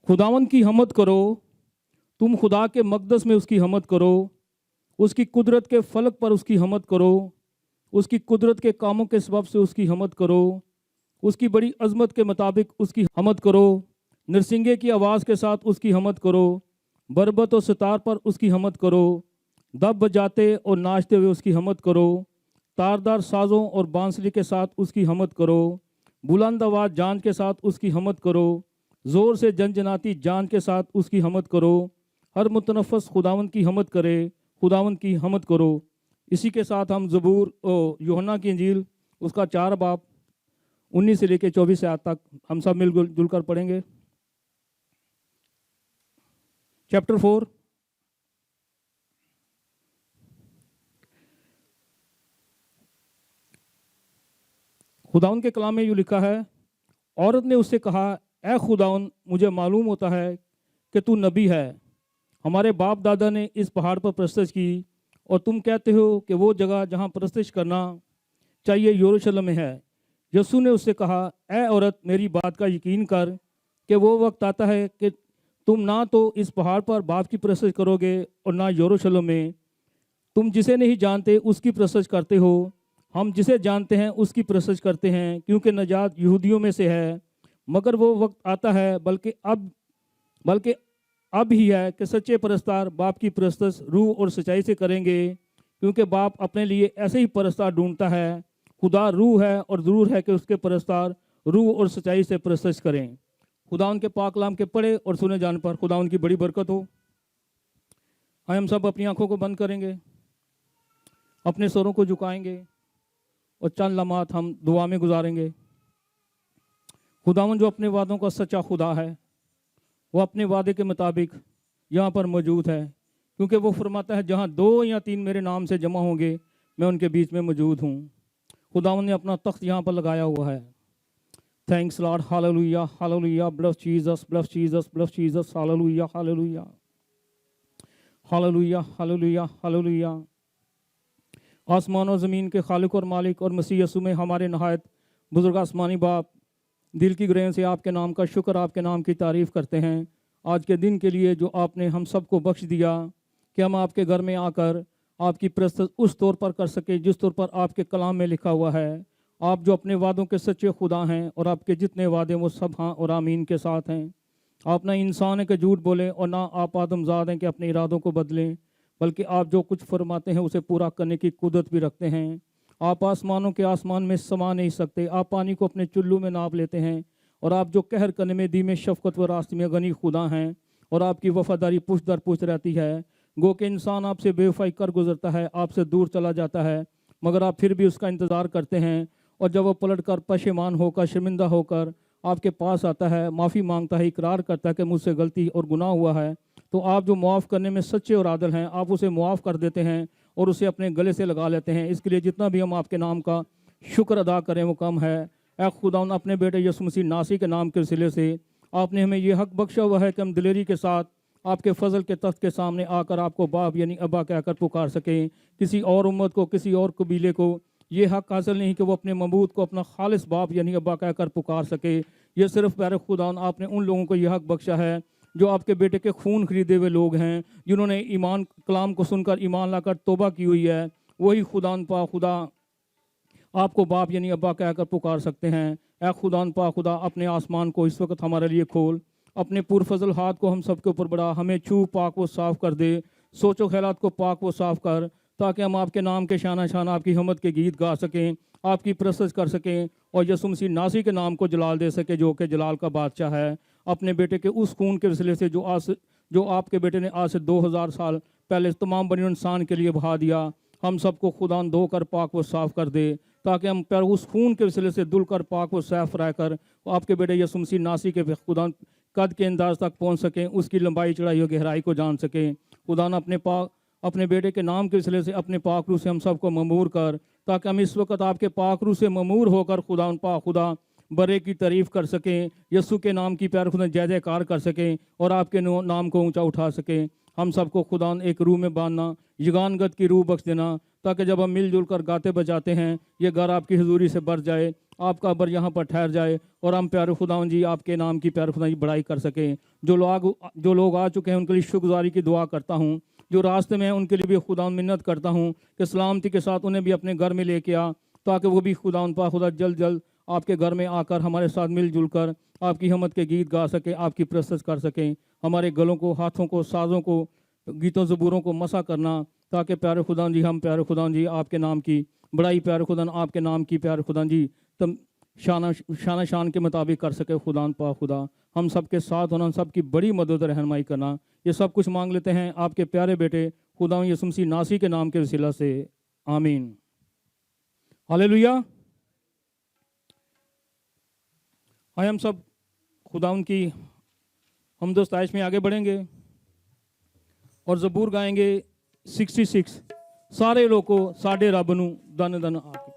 खुदावन की हमद करो, तुम खुदा के मकदस में उसकी हमद करो, उसकी कुदरत के फलक पर उसकी हमद करो, उसकी कुदरत के कामों के सबब से उसकी हमद करो, उसकी बड़ी अजमत के मुताबिक उसकी हमद करो, नरसिंगे की आवाज़ के साथ उसकी हमद करो, बरबत और सितार पर उसकी हमद करो, दब बजाते और नाचते हुए उसकी हमद करो, तारदार साज़ों और बांसुरी के साथ उसकी हमद करो, बुलंद आवाज़ जान के साथ उसकी हमद करो, ज़ोर से जनजनाती जान के साथ उसकी हमद करो। हर मुतनफ़स खुदावन की हमद करे, खुदावन की हमद करो। इसी के साथ हम ज़बूर यूहन्ना की इंजील उसका 4 बाब 19 से लेकर 24 आयत तक हम सब मिलजुल जुलकर पढ़ेंगे। चैप्टर 4। खुदावन के कलाम में यूँ लिखा है, औरत ने उससे कहा, ए खुदावन, मुझे मालूम होता है कि तू नबी है। हमारे बाप दादा ने इस पहाड़ पर परस्तिश की और तुम कहते हो कि वो जगह जहाँ परस्तिश करना चाहिए यरूशलेम में है। यीशु ने उससे कहा, ए औरत, मेरी बात का यकीन कर कि वो वक्त आता है कि तुम ना तो इस पहाड़ पर बाप की परस्तिश करोगे और ना यरूशलेम में। तुम जिसे नहीं जानते उसकी परस्तिश करते हो, हम जिसे जानते हैं उसकी परस्तिश करते हैं, क्योंकि नजात यहूदियों में से है। मगर वो वक्त आता है, बल्कि अब ही है कि सच्चे परस्तार बाप की परस्तिश रूह और सच्चाई से करेंगे, क्योंकि बाप अपने लिए ऐसे ही परस्तार ढूंढता है। खुदा रूह है और ज़रूर है कि उसके परस्तार रूह और सच्चाई से परस्तिश करें। खुदा उनके पाक कलाम के पढ़े और सुने जाने पर खुदा उनकी बड़ी बरकत हो। हम सब अपनी आंखों को बंद करेंगे, अपने सरों को झुकाएंगे और चंद लम्हात हम दुआ में गुजारेंगे। खुदावन जो अपने वादों का सच्चा खुदा है, वो अपने वादे के मुताबिक यहाँ पर मौजूद है, क्योंकि वो फरमाता है, जहाँ 2 या 3 मेरे नाम से जमा होंगे मैं उनके बीच में मौजूद हूँ। खुदावन ने अपना तख्त यहाँ पर लगाया हुआ है। Thanks Lord, hallelujah hallelujah, bless Jesus bless Jesus bless Jesus, hallelujah hallelujah hallelujah hallelujah hallelujah. आसमान और ज़मीन के खालिक और मालिक और मसीह यीशु में हमारे नहायत बुजुर्ग आसमानी बाप, दिल की गहराइयों से आपके नाम का शुक्र, आपके नाम की तारीफ़ करते हैं आज के दिन के लिए जो आपने हम सबको बख्श दिया कि हम आपके घर में आकर आपकी परस्तिश उस तौर पर कर सके जिस तौर पर आपके कलाम में लिखा हुआ है। आप जो अपने वादों के सच्चे खुदा हैं और आपके जितने वादे वो सब हाँ और आमीन के साथ हैं। आप ना इंसान है कि झूठ बोलें और ना आप आदमजाद हैं कि अपने इरादों को बदलें, बल्कि आप जो कुछ फरमाते हैं उसे पूरा करने की कुदरत भी रखते हैं। आप आसमानों के आसमान में समा नहीं सकते, आप पानी को अपने चुल्लू में नाप लेते हैं, और आप जो कहर करने में दी में शफ़क़त व रास्ते में गनी खुदा हैं, और आपकी वफ़ादारी पुश्त दर पुश्त रहती है। गो के इंसान आपसे बेवफाई कर गुजरता है, आपसे दूर चला जाता है, मगर आप फिर भी उसका इंतज़ार करते हैं, और जब वो पलट कर पशेमान होकर शर्मिंदा होकर आपके पास आता है, माफ़ी मांगता है, इकरार करता है कि मुझसे गलती और गुनाह हुआ है, तो आप जो मुआफ़ करने में सच्चे और आदल हैं, आप उसे मुआफ़ कर देते हैं और उसे अपने गले से लगा लेते हैं। इसके लिए जितना भी हम आपके नाम का शुक्र अदा करें वो कम है। ऐ खुदा, अपने बेटे यीशु मसीह नासी के नाम के सिले से आपने हमें ये हक बख्शा हुआ है कि हम दिलेरी के साथ आपके फजल के तख्त के सामने आकर आपको बाप यानी अब्बा कहकर पुकार सकें। किसी और उम्मत को, किसी और कबीले को ये हक हासिल नहीं कि वो अपने मबूद को अपना खालिस बाप यानी अब्बा कहकर पुकार सके। ये सिर्फ प्यारे खुदा आपने उन लोगों को यह हक बख्शा है जो आपके बेटे के खून खरीदे हुए लोग हैं, जिन्होंने ईमान कलाम को सुनकर ईमान लाकर तौबा की हुई है। वही खुदा आपको बाप यानी अब्बा कहकर पुकार सकते हैं। ए खुदा अपने आसमान को इस वक्त हमारे लिए खोल, अपने पुरफजल हाथ को हम सब के ऊपर बढ़ा, हमें छू पाक वो साफ़ कर दे, सोचो ख्यालात को पाक वो साफ़ कर, ताकि हम आपके नाम के शाना शाना आपकी हमद के गीत गा सकें, आपकी परस्तिश कर सकें और यीशु मसीह नासी के नाम को जलाल दे सके जो कि जलाल का बादशाह है। अपने बेटे के उस खून के वसीले से जो आपके बेटे ने आज से 2000 साल पहले तमाम बनी इंसान के लिए बहा दिया, हम सबको खुदा धोकर पाक व साफ़ कर दे, ताकि हम पर उस खून के वसीले से धुल कर पाक व साफ रहकर आपके बेटे यीशु मसीह नासी के खुदा कद के अंदाज तक पहुँच सकें, उसकी लंबाई चढ़ाई और गहराई को जान सकें। खुदा अपने बेटे के नाम के वसीले से अपने पाक रूह से हम सबको ममूर कर, ताकि हम इस वक्त आपके पाक रूह से ममूर होकर खुदा बरे की तारीफ़ कर सकें, यीशु के नाम की प्यार खुदा जय जयकार कर सकें और आपके नाम को ऊंचा उठा सकें। हम सबको खुदा एक रूह में बांधना, युगानगत की रूह बख्श देना, ताकि जब हम मिलजुल कर गाते बजाते हैं ये घर आपकी हजूरी से भर जाए, आपका अबर यहाँ पर ठहर जाए और हम प्यारे खुदावन जी आपके नाम की प्यारे खुदा की बड़ाई कर सकें। जो लोग आ चुके हैं उनके लिए शुक्रगुजारी की दुआ करता हूँ। जो रास्ते में हैं उनके लिए भी खुदा मिन्नत करता हूँ कि सलामती के साथ उन्हें भी अपने घर में लेके आ, ताकि वो भी खुदा उन पर खुदा जल्द जल्द आपके घर में आकर हमारे साथ मिलजुल कर आपकी हमत के गीत गा सकें, आपकी प्रस्तुत कर सकें। हमारे गलों को, हाथों को, साज़ों को, गीतों ज़बूरों को मसा करना, ताकि प्यारे खुदा जी हम प्यारे खुदा जी आपके नाम की बड़ाई, प्यारे खुदा आपके नाम की प्यारे खुदा जी तम शान के मुताबिक कर सके। खुदा पा खुदा हम सब के साथ होना, हम सब की बड़ी मदद रहनुमाई करना। ये सब कुछ मांग लेते हैं आपके प्यारे बेटे खुदा यीशु मसीह नासी के नाम के वसीला से, आमीन। हालेलुया। आए हम सब खुदा की हमदो सताइश में आगे बढ़ेंगे और ज़बूर गाएंगे 66। सारे लोगों साडे रब नू धन धन आके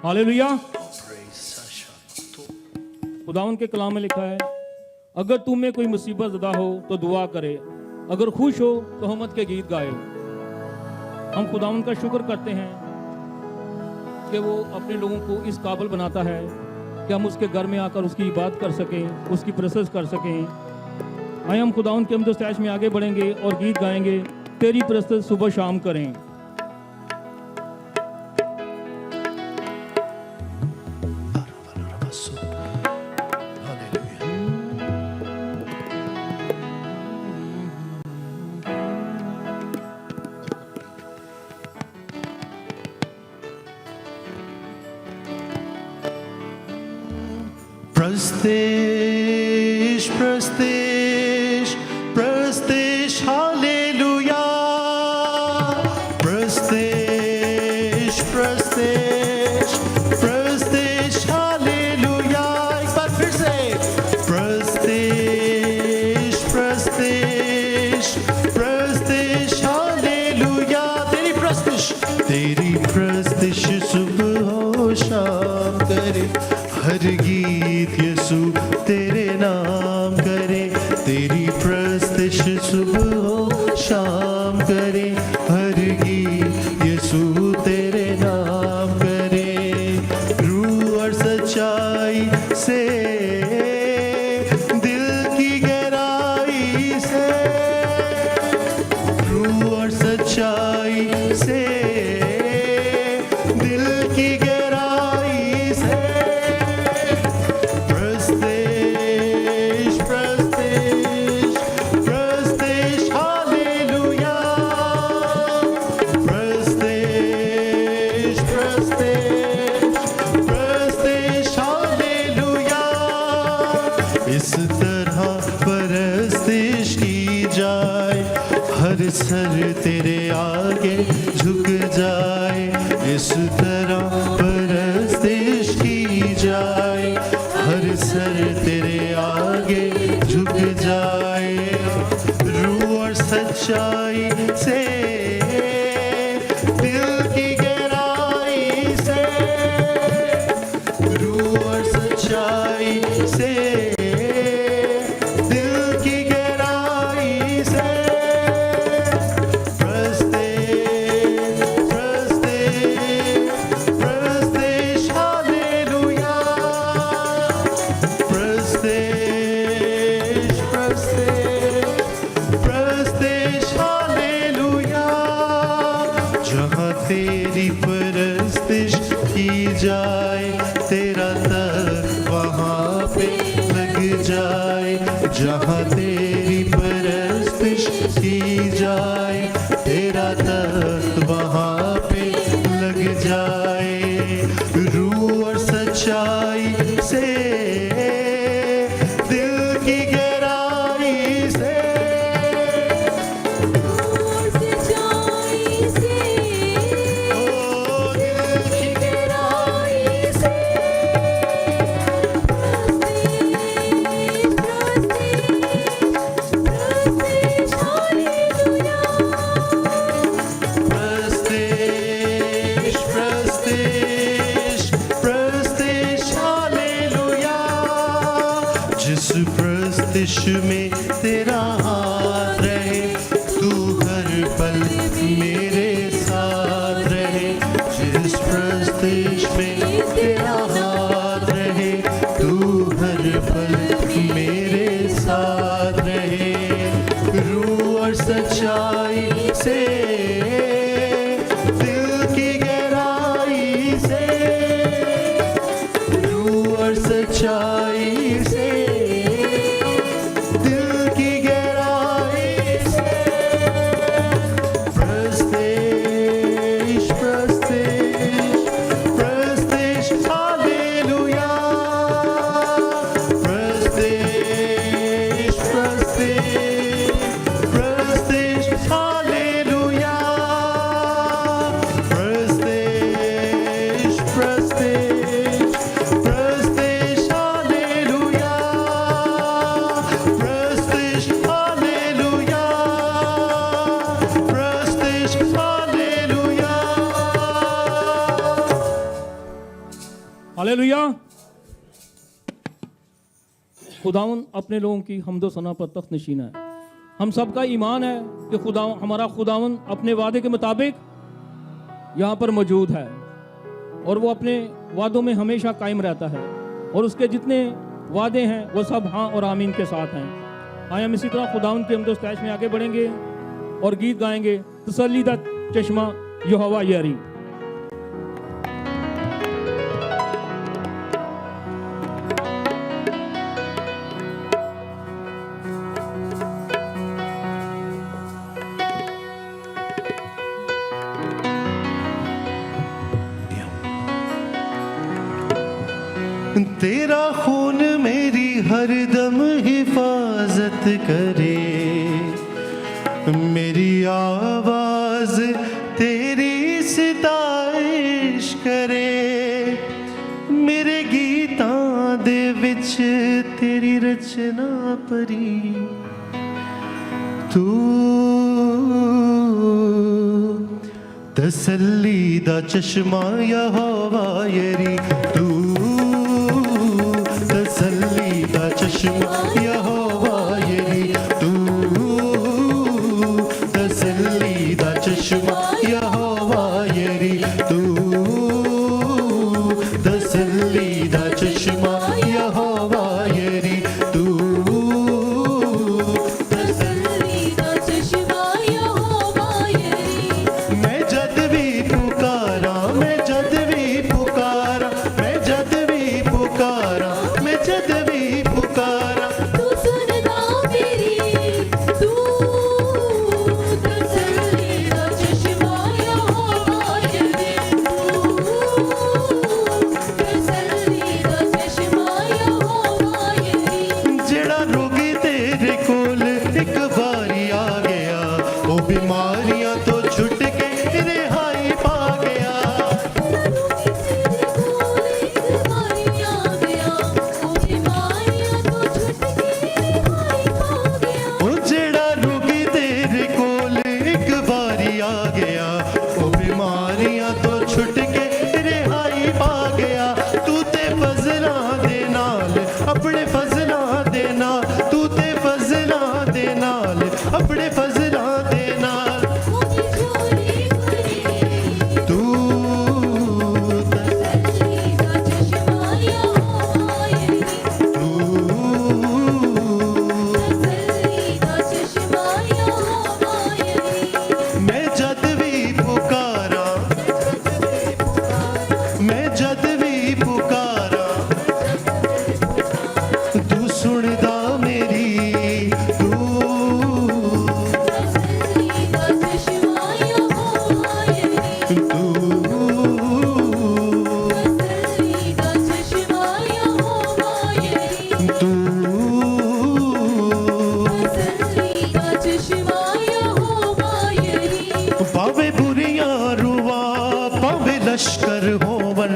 हालेलुया। खुदावन के कलाम में लिखा है, अगर तुम में कोई मुसीबत ज़दा हो तो दुआ करे, अगर खुश हो तो हमद के गीत गाए। हम खुदावन का शुक्र करते हैं कि वो अपने लोगों को इस काबिल बनाता है कि हम उसके घर में आकर उसकी इबादत कर सकें, उसकी प्रोसेस कर सकें। आए हम खुदावन के हमद सताइश में आगे बढ़ेंगे और गीत गाएंगे, तेरी प्रोसेस सुबह शाम करें। Prestige, prestige, prestige, hallelujah. Prestige, prestige, prestige, hallelujah. एक बार फिर से prestige, prestige, prestige, hallelujah. तेरी prestige सुबह हो शाम करे, हर गीत यीशु तेरे नाम करे। तेरी प्रस्तिश सुबह हो शाम करे, हर गीत यीशु तेरे नाम करे। रूह और सच्चाई से, दिल की गहराई से, रूह और सच्चाई से, दिल की गहराई से सर तेरे आगे झुक जाए, इस तरह परस्तिश की जाए। हर सर तेरे आगे झुक जाए, रूह और सच्चाई से, दिल की गहराई से, रूह और सच्चाई से, दिल की गहराई से। तेरी परस्तिश की जाए, तेरा तख्त वहाँ पे लग जाए। जहाँ तेरी परस्तिश की जाए, तेरा तख्त वहाँ पे लग जाए। रूह और सच्चाई से, दिल की गहराई से, प्रस्तिश में तेरा हाथ रहे, तू हर पल मेरे साथ रहे। जिस प्रस्तिश में तेरा हाथ रहे, तू हर पल मेरे साथ रहे। रूह और सच्चाई से, दिल की गहराई से, रूह और सच्चाई से, दिल हालेलुया। खुदावन अपने लोगों की हम्दो सना पर तख्त नशीन है। हम सबका ईमान है कि हमारा खुदावन अपने वादे के मुताबिक यहाँ पर मौजूद है और वो अपने वादों में हमेशा कायम रहता है और उसके जितने वादे हैं वो सब हाँ और आमीन के साथ हैं। आए हम इसी तरह खुदावन के हमदो सताइश में आगे बढ़ेंगे और गीत गाएंगे, तसल्ली दा चश्मा यहोवा यारी। तेरा खून मेरी हरदम हिफाजत करे, मेरी आवाज तेरी सिताइश करे, मेरे गीतां दे विच तेरी रचना परी, तू तसल्ली दा चश्मा यहोवा यारी, तू तसल्ली दा चश्मा यहोवा यारी, तू तसल्ली दा चश्मा यहोवा यारी, तू तसल्ली दा चश्मा यहोवा यारी, तू तसल्ली दा चश्मा यहोवा यारी। मैं जद भी पुकारा, मैं जद भी पुकारा, मैं जद भी पुकारा, मैं जद भी पुकारा, तू सुनदा मेरी, तू तसल्ली दा चश्मा यहोवा यारी, तू तसल्ली दा चश्मा यहोवा यारी। जेड़ा रोगी तेरे कोल एक बारी आ गया, वो बीमारियां तो छुट के रिहाई पा गया, ओ जेड़ा रोगी तेरे कोल एक बारी आ गया, वो बीमारियां तो छुट के रिहाई पा गया, तू ते फजलां दे नाल अपने फजलां दे नाल, तू ते फजलां दे नाल अपने फजलां दे नाल, तू मैं जद भी पुकारा, मैं जद भी पुकारा, तू सुनदा मेरी, तू पावे बुरियां रुआ, पावे लश्कर होवन,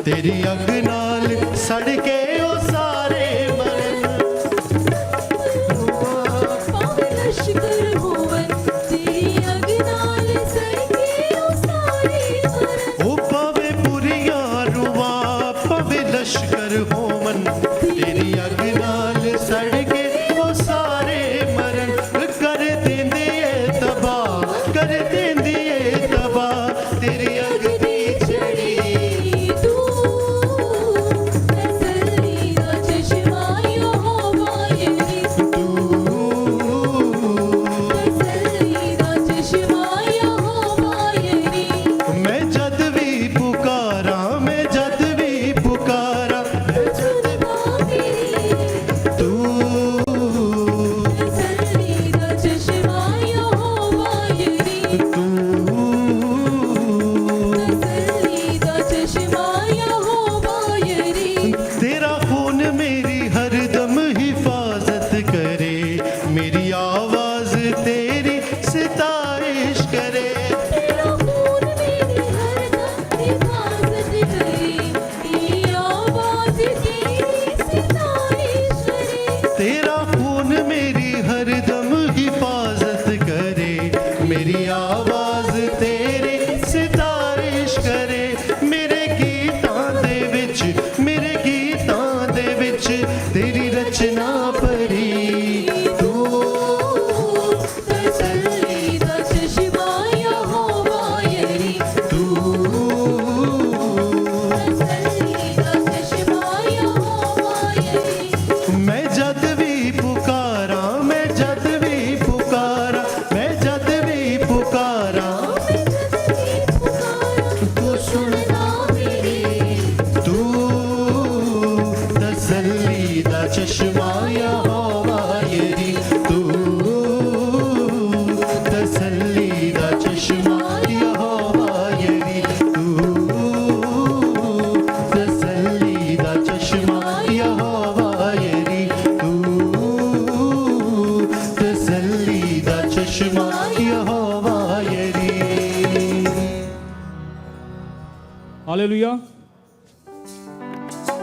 तेरी अग नाल सड़ के ओ सारे मरन, ओ पावे बुरियां रुआ, पावे लश्कर होवन, तेरी अग नाल सड़ के ओ सारे मरन, कर देंदे ए तबाह, कर देंदी ए तबाह, तेरी अग दी छड़ी, हालेलुया।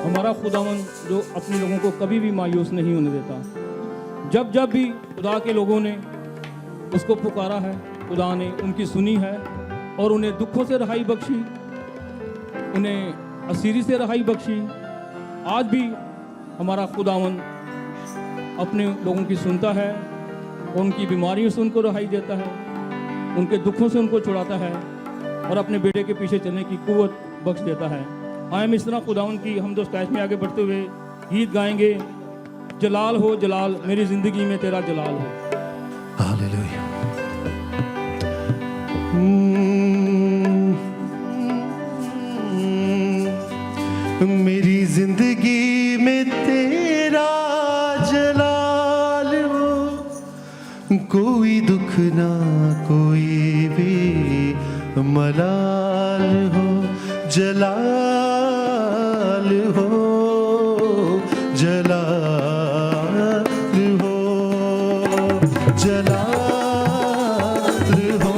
हमारा खुदावन जो अपने लोगों को कभी भी मायूस नहीं होने देता। जब जब भी खुदा के लोगों ने उसको पुकारा है, खुदा ने उनकी सुनी है और उन्हें दुखों से रहाई बख्शी, उन्हें असीरी से रहाई बख्शी। आज भी हमारा खुदावन अपने लोगों की सुनता है और उनकी बीमारियों से उनको रहाई देता है, उनके दुखों से उनको छुड़ाता है और अपने बेटे के पीछे चलने की कुव्वत बख्श देता है। आए हम इस तरह खुदावन की हम दोस्त में आगे बढ़ते हुए गीत गाएंगे। जलाल हो जलाल, मेरी जिंदगी में तेरा जलाल हो। हालेलुया। मेरी जिंदगी में तेरा जलाल हो, कोई दुख ना कोई भी मलाल हो। जलाल हो जलाल हो जलाल हो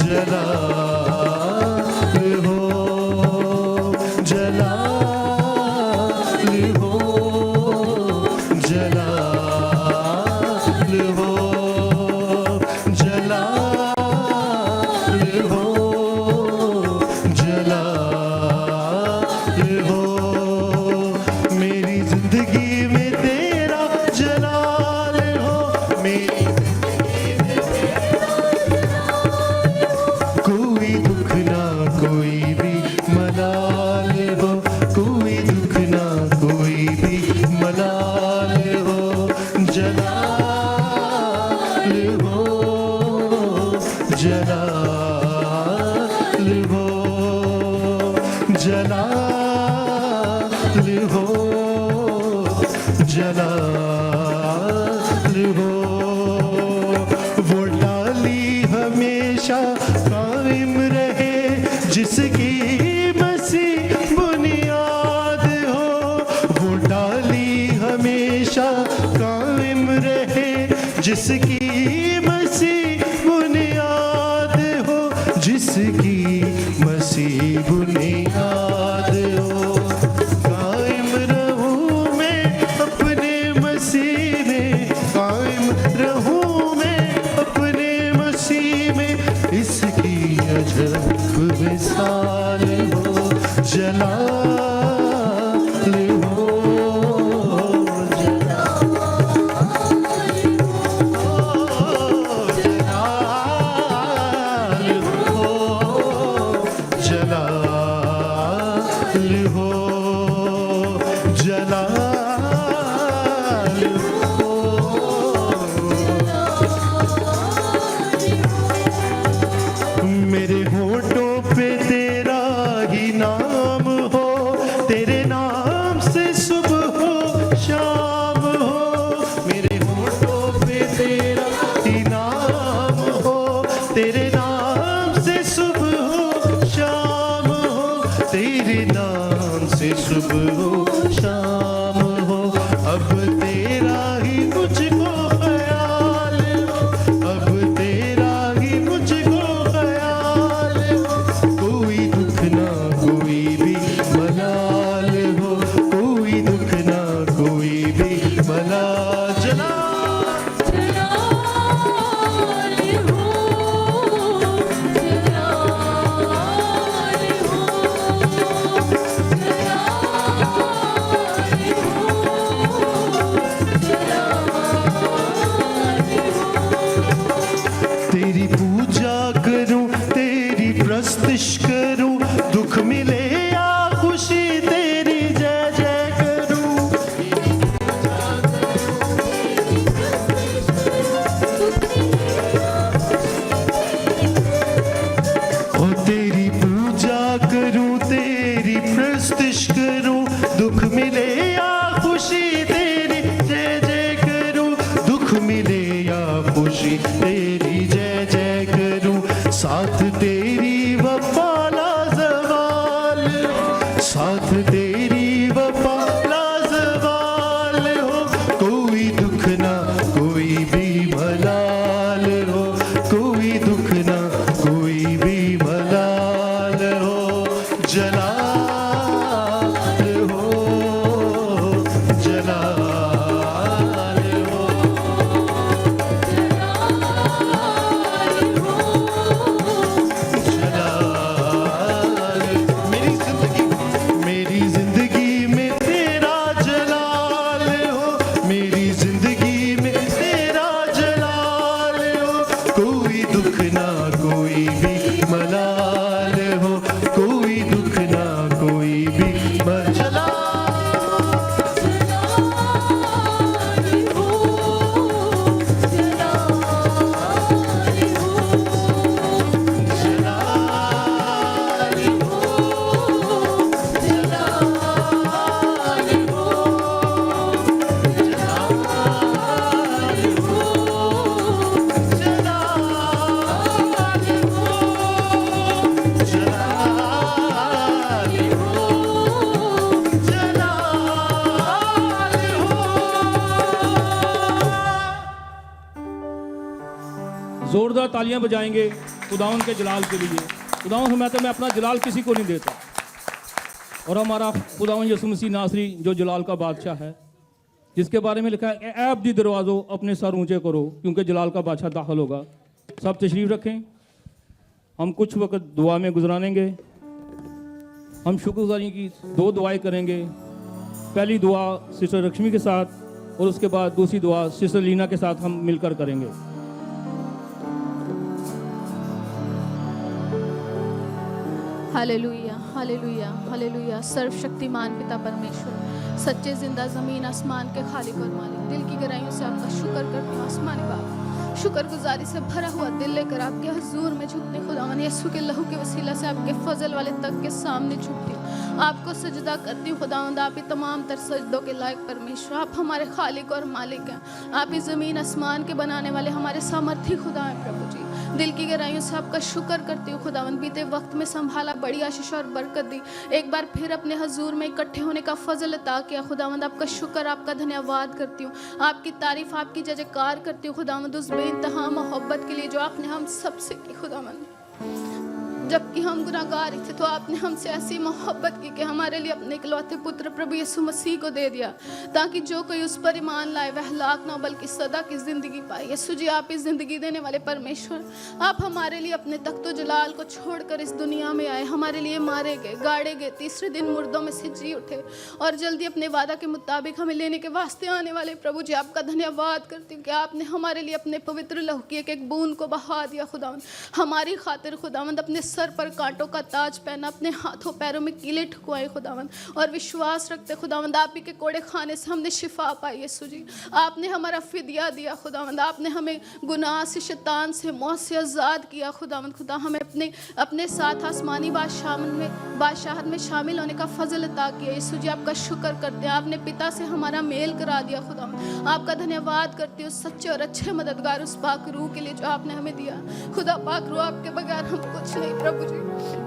जलाल हो जलाल हो जलाल हो जलाल हो जलाल हो। मेरी जिंदगी में तेरा जलाल हो, मेरी कोई दुख ना कोई भी मलाल हो, कोई दुख ना कोई भी मलाल हो। जलाल हो जलाल हो जलाल हो जलाल हो। वो डाली हमेशा कायम रहे जिसकी मसीह बुनियाद हो। वो डाली हमेशा कायम रहे जिसकी मसीह बुनियाद हो, जिसकी मसीह बुनियाद हो। कायम रहूं मैं अपने मसीह में, कायम रहूं मैं अपने मसीह में, इसकी अजब मिसाल हो। जलाल हो जलाल हो जलाल हो। मेरे होठों पे तेरा ही नाम हो, तेरे नाम से सुबह हो शाम हो। मेरे होठों पे तेरा ही नाम हो, तेरे नाम से सुबह हो शाम हो, तेरे नाम से सुबह हो शाम हो। अब तेरा ही मुझको ख्याल हो, अब तेरा ही मुझको ख्याल हो। कोई दुख ना कोई भी मलाल हो, कोई दुख ना कोई भी मलाल। जलाल जलाल हो जलाल हो तेरी पूजा करूं, तेरी प्रस्तुति करूं, दुख मिले या खुशी तेरी जय जय करूं। ओ तेरी पूजा करूं, तेरी प्रस्तुति करूं, दुख मिले या खुशी तेरी जय जय करूं। दुख मिले या खुशी तेरी जय जय करूं। साथ तेरी वफा लाजवाल हो, साथ तेरी वफा लाजवाल हो। कोई दुख ना कोई भी मलाल हो, कोई दुख ना कोई भी मलाल हो। जलाल हो, जलाल हो, जलाल। मेरी जिंदगी में तेरा जलाल हो, मेरी जिंदगी में तेरा जलाल हो। कोई दुख ना कोई भी मलाल हो, कोई दुख ना कोई भी जलाल जोरदार तालियां बजाएंगे खुदावंद के जलाल के लिए। खुदावंद फरमाता है मैं अपना जलाल किसी को नहीं देता। और हमारा खुदावंद यीशु मसीह नासरी जो जलाल का बादशाह है, जिसके बारे में लिखा है ए अब्दी दरवाज़ों अपने सर ऊंचे करो क्योंकि जलाल का बादशाह दाखिल होगा। सब तशरीफ़ रखें। हम कुछ वक्त दुआ में गुजरानेंगे। हम शुक्रगुजारी की 2 दुआएं करेंगे। पहली दुआ सिस्टर लक्ष्मी के साथ और उसके बाद दूसरी दुआ सिस्टर लीना के साथ हम मिलकर करेंगे। Hallelujah, hallelujah, hallelujah. सर्वशक्तिमान पिता परमेश्वर, सच्चे जिंदा ज़मीन आसमान के खालिक और मालिक, दिल की गहराइयों से आपका शुक्र करती हूँ आसमानी बाप। शुक्रगुजारी से भरा हुआ दिल लेकर आपके हुजूर में झुकने, खुदावन यीशु के लहू के वसीला से आपके फजल वाले तक के सामने झुकती हूँ, आपको सजदा करती हूँ। खुदावंद आप ही तमाम तर सजदों के लायक परमेश्वर, आप हमारे खालिक और मालिक हैं। आप ही ज़मीन आसमान के बनाने वाले हमारे सामर्थी खुदा हैं प्रभु जी। दिल की गहराइयों से आपका शुक्र करती हूँ खुदावंद, बीते वक्त में संभाला, बड़ी आशीष और बरकत दी, एक बार फिर अपने हजूर में इकट्ठे होने का फजल अता किया। खुदावंद आपका शुक्र, आपका धन्यवाद करती हूँ, आपकी तारीफ, आपकी जयकार करती हूँ खुदावंद, उस बेइंतहा मोहब्बत के लिए जो आपने हम सबसे की खुदावंद। जबकि हम गुनाहगार थे तो आपने हमसे ऐसी मोहब्बत की कि हमारे लिए अपने इकलौते पुत्र प्रभु यीशु मसीह को दे दिया, ताकि जो कोई उस पर ईमान लाए वह हलाक ना बल्कि सदा की ज़िंदगी पाए। यीशु जी आप इस ज़िंदगी देने वाले परमेश्वर, आप हमारे लिए अपने तख्तो जलाल को छोड़कर इस दुनिया में आए, हमारे लिए मारे गए, गाड़े गए, तीसरे दिन मुर्दों में से जी उठे और जल्दी अपने वादा के मुताबिक हमें लेने के वास्ते आने वाले प्रभु जी आपका धन्यवाद करती हूँ कि आपने हमारे लिए अपने पवित्र लहू की एक एक बूंद को बहा दिया खुदावंद, हमारी खातिर खुदावंद। अपने सर पर कांटों का ताज पहना, अपने हाथों पैरों में कीले ठुकवाए खुदावंद, और विश्वास रखते खुदावंद आप ही के कोड़े खाने से हमने शिफा पाई। यीशु जी आपने हमारा फिदिया दिया खुदावंद, आपने हमें गुनाह से, शैतान से, मौत से आज़ाद किया खुदावंद। खुदा हमें अपने साथ आसमानी बादशाहत में शामिल होने का फजल अता किया। यीशु जी आपका शुक्र करते हैं, आपने पिता से हमारा मेल करा दिया खुदावंद। आपका धन्यवाद करती हूँ सच्चे और अच्छे मददगार उस पाक रूह के लिए जो आपने हमें दिया। खुदा पाक रूह आपके बगैर हम कुछ नहीं प्रभु जी,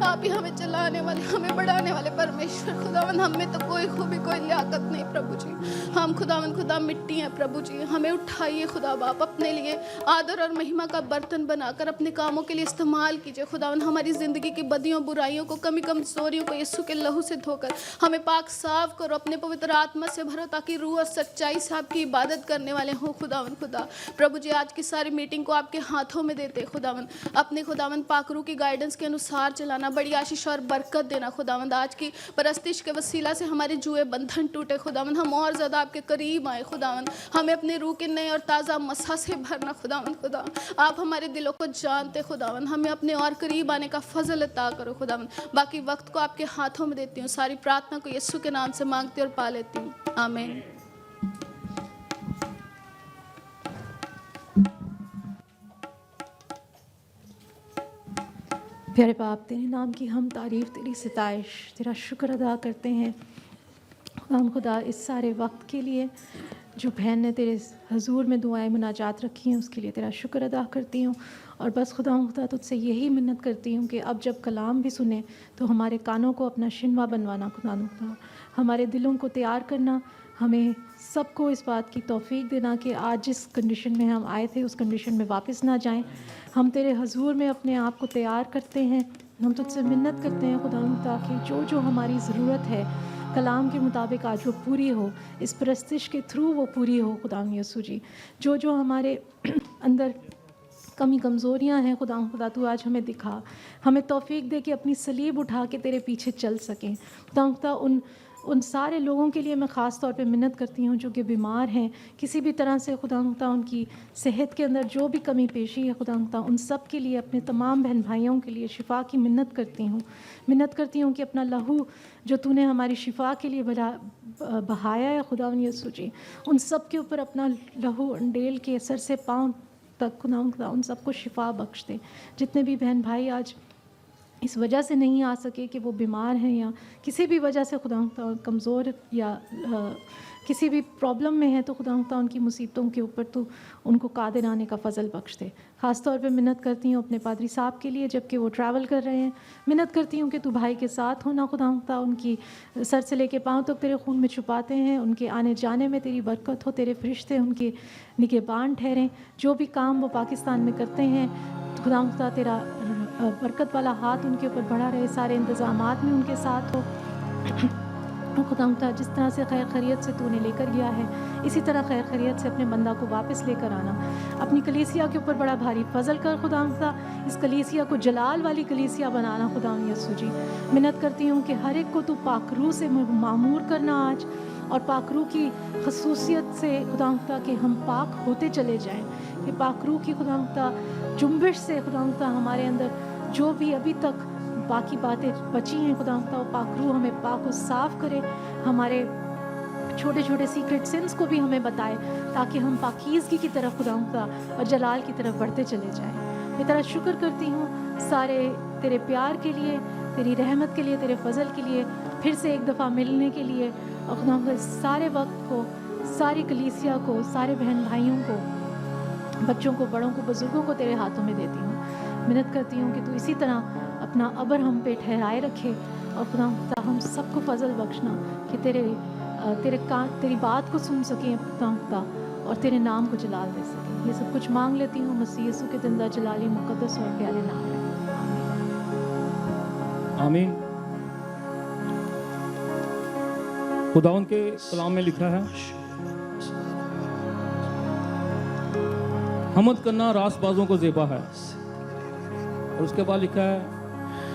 आप ही हमें चलाने वाले, हमें बढ़ाने वाले परमेश्वर खुदावंद। हम में तो कोई खूबी, कोई लियाकत नहीं प्रभु जी, हम खुदावंद खुदा मिट्टी हैं प्रभु जी। हमें उठाइए खुदा बाप, अपने लिए आदर और महिमा का बर्तन बनाकर अपने कामों के लिए इस्तेमाल कीजिए खुदावंद। हमारी ज़िंदगी की बदियों, बुराइयों को, कमी कमजोरियों को यीशु के लहू से धोकर हमें पाक साफ करो, अपने पवित्र आत्मा से भरो, ताकि रूह और सच्चाई से आपकी इबादत करने वाले हों खुदावंद। खुदा प्रभु जी आज की सारी मीटिंग को आपके हाथों में देते खुदावंद, अपने खुदावंद पाक रूह की गाइडेंस के अनुसार चलाना, बड़ी आशीष और बरकत देना खुदावंद। आज की परस्तिश के वसीला से हमारे जुए बंधन टूटे खुदावंद, हम और ज़्यादा आपके करीब आए खुदावंद। हमें अपने रूह के नए और ताज़ा मसा से भरना खुदावंद। खुदा आप हमारे दिलों को जानते खुदावंद, हमें अपने और करीब आने का फजल अता करो खुदावंद। बाकी वक्त को आपके हाथों में देती हूँ, सारी प्रार्थना को यीशु के नाम से मांगती और पा लेती हूँ, आमीन। प्यारे बाप, तेरे नाम की हम तारीफ़, तेरी सिताइश, तेरा शुक्र अदा करते हैं हम खुदा इस सारे वक्त के लिए जो बहन ने तेरे हजूर में दुआएं मुनाजात रखी हैं, उसके लिए तेरा शुक्र अदा करती हूँ। और बस खुदा तुझसे यही मिन्नत करती हूँ कि अब जब कलाम भी सुने तो हमारे कानों को अपना शिनवा बनवाना खुदा, हमारे दिलों को तैयार करना, हमें सबको इस बात की तौफीक देना कि आज जिस कंडीशन में हम आए थे उस कंडीशन में वापस ना जाएं। हम तेरे हजूर में अपने आप को तैयार करते हैं हम तुझसे मिन्नत करते हैं खुदा, ताकि जो जो हमारी ज़रूरत है कलाम के मुताबिक आज वो पूरी हो, इस परस्तिश के थ्रू वो पूरी हो खुदा यीशु जी। जो जो हमारे अंदर कमी कमज़ोरियाँ हैं खुदा तू आज हमें दिखा, हमें तौफीक दे कि अपनी सलीब उठा के तेरे पीछे चल सकें खुदा। उन सारे लोगों के लिए मैं ख़ास तौर पे मिन्नत करती हूँ जो कि बीमार हैं किसी भी तरह से खुदा, उनकी सेहत के अंदर जो भी कमी पेशी है खुदा, उन सब के लिए, अपने तमाम बहन भाइयों के लिए शिफ़ा की मिन्नत करती हूँ कि अपना लहू जो तूने हमारी शिफ़ा के लिए बहाया है खुदा यीशु जी, उन सब के ऊपर अपना लहू अंडेल के सर से पाँव तक खुदा उन सबको शिफ़ा बख्श दे। जितने भी बहन भाई आज इस वजह से नहीं आ सके कि वो बीमार हैं या किसी भी वजह से खुदा कमज़ोर या किसी भी प्रॉब्लम में है, तो खुदा उनकी मुसीबतों के ऊपर तो उनको कादिर आने का फ़ज़ल बख्श दे। ख़ास तौर पे मिन्नत करती हूँ अपने पादरी साहब के लिए, जबकि वो ट्रैवल कर रहे हैं। मिन्नत करती हूँ कि तू भाई के साथ हो ना खुदा, उनकी सर से लेके पाँव तक तेरे खून में छुपाते हैं, उनके आने जाने में तेरी बरकत हो, तेरे फरिश्ते उनके निगहबान ठहरें। जो भी काम वो पाकिस्तान में करते हैं खुदा तेरा बरकत वाला हाथ उनके ऊपर बढ़ा रहे, सारे इंतज़ामात में उनके साथ हो खुदा। जिस तरह से खैर खैरियत से तूने लेकर गया है, इसी तरह खैर खैरियत से अपने बंदा को वापस लेकर आना। अपनी कलीसिया के ऊपर बड़ा भारी फजल कर खुदा, इस कलीसिया को जलाल वाली कलीसिया बनाना खुदा यीशु जी। मिन्नत करती हूँ कि हर एक को तू पाकरू से मामूर करना आज, और पाकरू की खसूसियत से खुदा कि हम पाक होते चले जाएँ, कि पाकरू की खुदा जुम्बिश से खुदा हमारे अंदर जो भी अभी तक बाकी बातें बची हैं खुदा, वो पाकरू हमें पाक और साफ़ करे, हमारे छोटे छोटे सीक्रेट सिंस को भी हमें बताए, ताकि हम पाकीज़गी की तरफ खुदा और जलाल की तरफ बढ़ते चले जाएं। मैं तेरा शुक्र करती हूँ सारे तेरे प्यार के लिए, तेरी रहमत के लिए, तेरे फजल के लिए, फिर से एक दफ़ा मिलने के लिए, और खुदा सारे वक्त को, सारी कलीसिया को, सारे बहन भाइयों को, बच्चों को, बड़ों को, बुज़ुर्गों को तेरे हाथों में देती हूँ। मिन्नत करती हूँ कि तू इसी तरह अपना अबर हम पे ठहराए रखे, और खुदा हम सबको फजल बख्शना कि तेरी बात को सुन सकें खुदा, और तेरे नाम को जलाल दे सकें। ये सब कुछ मांग लेती हूँ मसीह यीशु के जिंदा जलाली मुकद्दस और प्यारे नाम में, आमीन। खुदावंद के कलाम में लिखा है, हमद करना रासबाजों को ज़ेबा है। और उसके बाद लिखा है,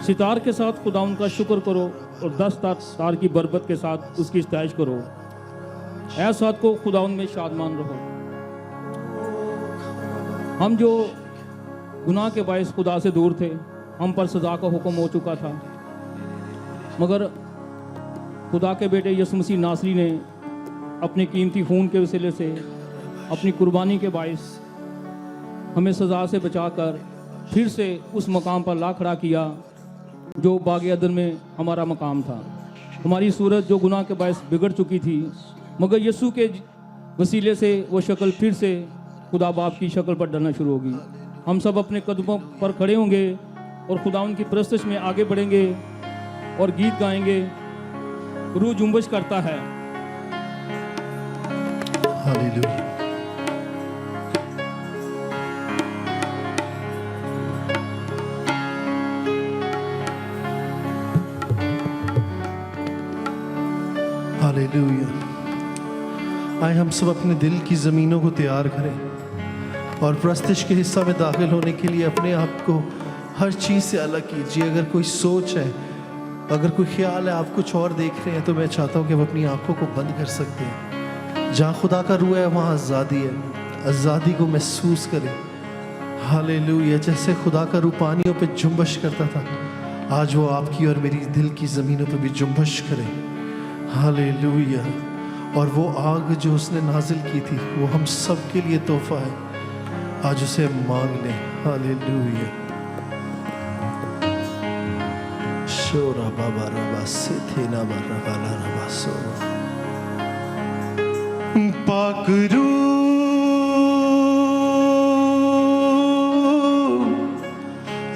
सितार के साथ खुदावंद का शुक्र करो और 10 तार की बरबत के साथ उसकी इस्ताइश करो। ऐ साथ को खुदावंद में शादमान रहो। हम जो गुनाह के बायस खुदा से दूर थे, हम पर सज़ा का हुक्म हो चुका था, मगर खुदा के बेटे यीशु मसीह नासरी ने अपने कीमती खून के वसीले से, अपनी कुर्बानी के बायस हमें सज़ा से बचाकर फिर से उस मकाम पर ला खड़ा किया जो बाग़ अदन में हमारा मकाम था। हमारी सूरत जो गुनाह के बायस बिगड़ चुकी थी, मगर यीशु के वसीले से वो शक्ल फिर से खुदा बाप की शक्ल पर डलना शुरू होगी। हम सब अपने कदमों पर खड़े होंगे और खुदा उनकी परस्तिश में आगे बढ़ेंगे और गीत गाएंगे। रूह जुम्बश करता है। हालेलुया। हालेलुया। आए हम सब अपने दिल की ज़मीनों को तैयार करें और प्रस्तिश के हिस्सा में दाखिल होने के लिए अपने आप को हर चीज़ से अलग कीजिए। अगर कोई सोच है, अगर कोई ख्याल है, आप कुछ और देख रहे हैं, तो मैं चाहता हूँ कि आप अपनी आंखों को बंद कर सकते हैं। जहाँ खुदा का रूह है वहाँ आज़ादी है। आज़ादी को महसूस करें। हालेलुया। जैसे खुदा का रूह पानियों पे जुम्बश करता था, आज वो आपकी और मेरी दिल की ज़मीनों पे भी जुम्बश करे। हालेलुया। और वो आग जो उसने नाजिल की थी, वो हम सब के लिए तोहफा है। आज उसे मांग लें। हालेलुया। शोरा बाबा रबा से थे ना बारा बाला रबा सो पाक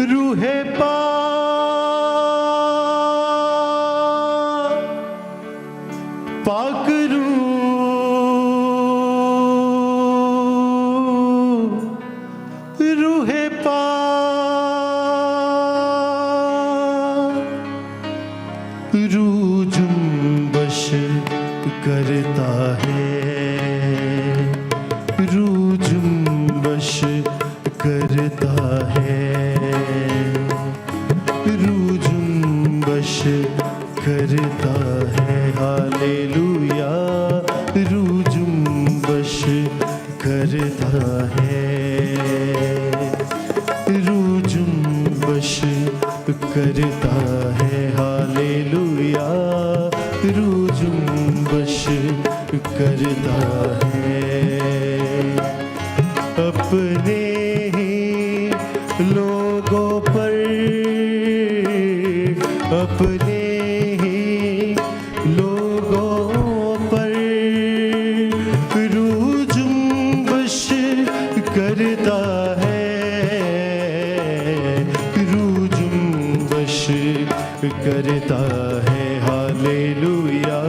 रूहे पाक रूहे पाक करता है हालेलुया, रूह जुम्बश करता है, रूह जुम्बश करता है हालेलुया, रूह जुम्बश करता है। अपने ही लोगों पर, अपने ही लोगों पर रूह जुम्बश करता है, रूह जुम्बश करता है हालेलुया,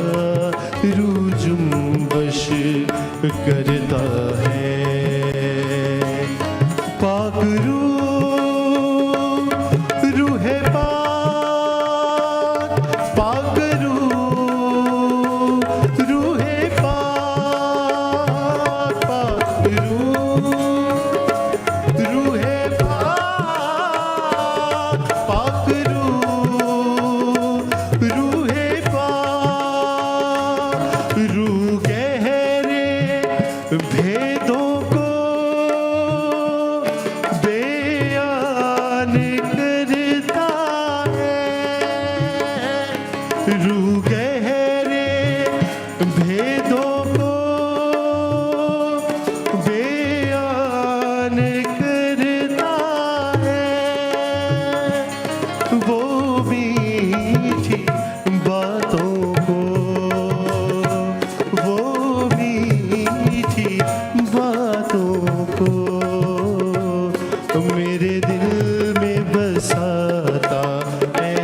रूह जुम्बश करता है। पाक रूह, रूह पाक, पाक रूह, रूह पाक, पाक रूह, रूह पाक, पाक रूह, रूह पाक, रूह गहरे भेदों को बयान करता है, रूह गहरे भेदों को बयान करता है, वो मीठी बातों को, वो मीठी बातों को मेरे दिल में बसाता है,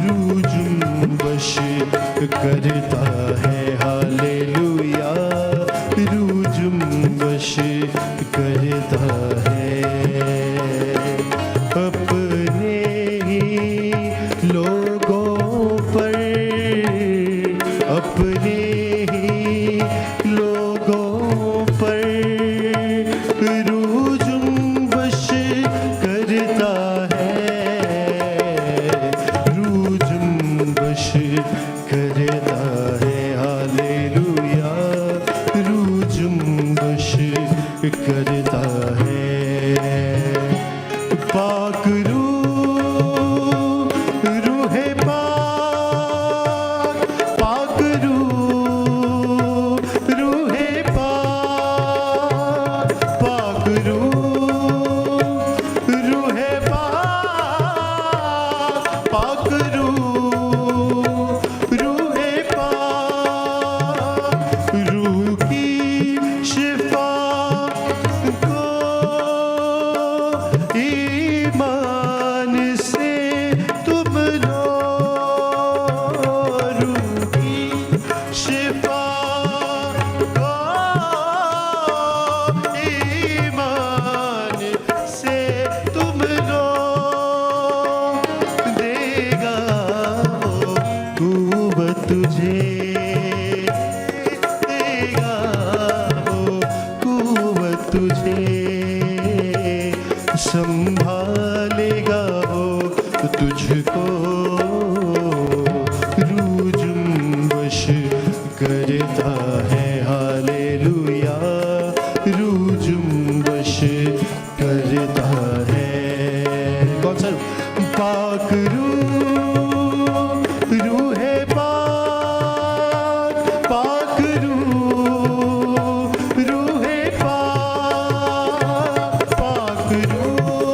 रूह जुम्बश करता है हालेलुया, रूह जुम्बश करता है। अपने ही लोगों पर, अपने ही लोगों पर रूह जुम्बश करता है, रूह जुम्बश करता है हालेलुया, रूह जुम्बश करता है। पाक रूह, रूह पाक, पाक रूह, रूह पाक, पाक रूह, रूह पाक, पाक रूह, रूह पाक, रूह की शिफा को ईमान से तुम लो, रूह की शिफा को ईमान से तुम लो, देगा वो कुव्वत तुझे, देगा वो कुव्वत तुझे, संभालेगा वो तुझको, रूह जुम्बश करता है हालेलुया, रूह जुम्बश करता है। कौन सा? पाक रूह, रूह पाक, पाक रूह, रूह पाक, पाक रूह,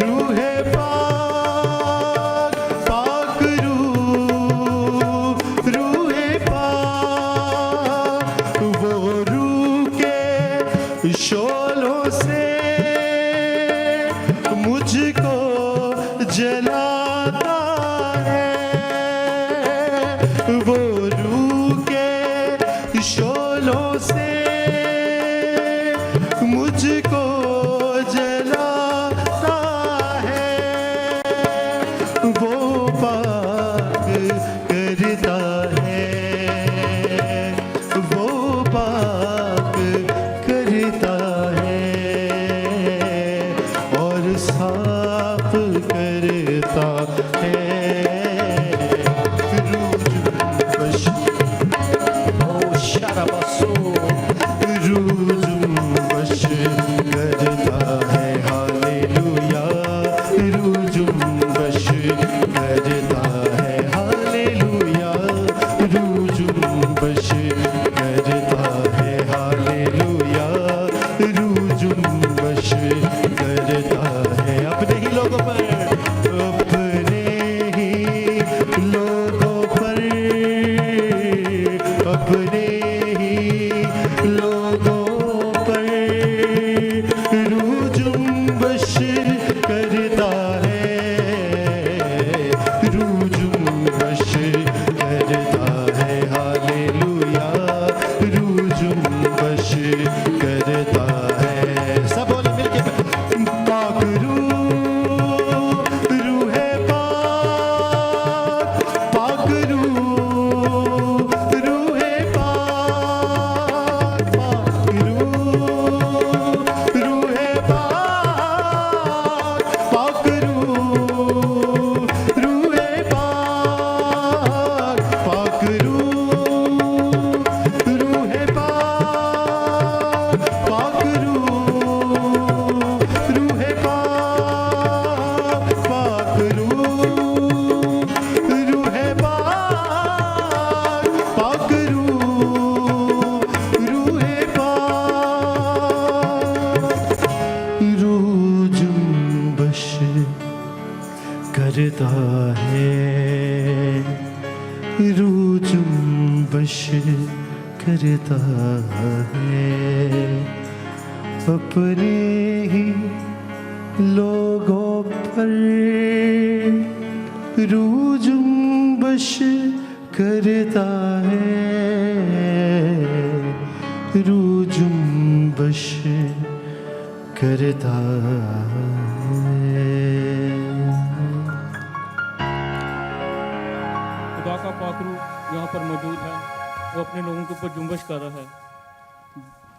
रूह पाक, पाक रूह, रूह पाक, वो रूह के शोलों से मुझको जलाता है, वो रूह के शोलों से मुझको जलाता है, वो पाक करता है, वो पाक करता है और साफ करता करता है, रूह जुम्बश करता है, अपने ही लोगों पर रूह जुम्बश करता है, रूह जुम्बश करता है। खुदा का पाकरू यहाँ पर मौजूद है, वो अपने लोगों के ऊपर जुम्बश कर रहा है।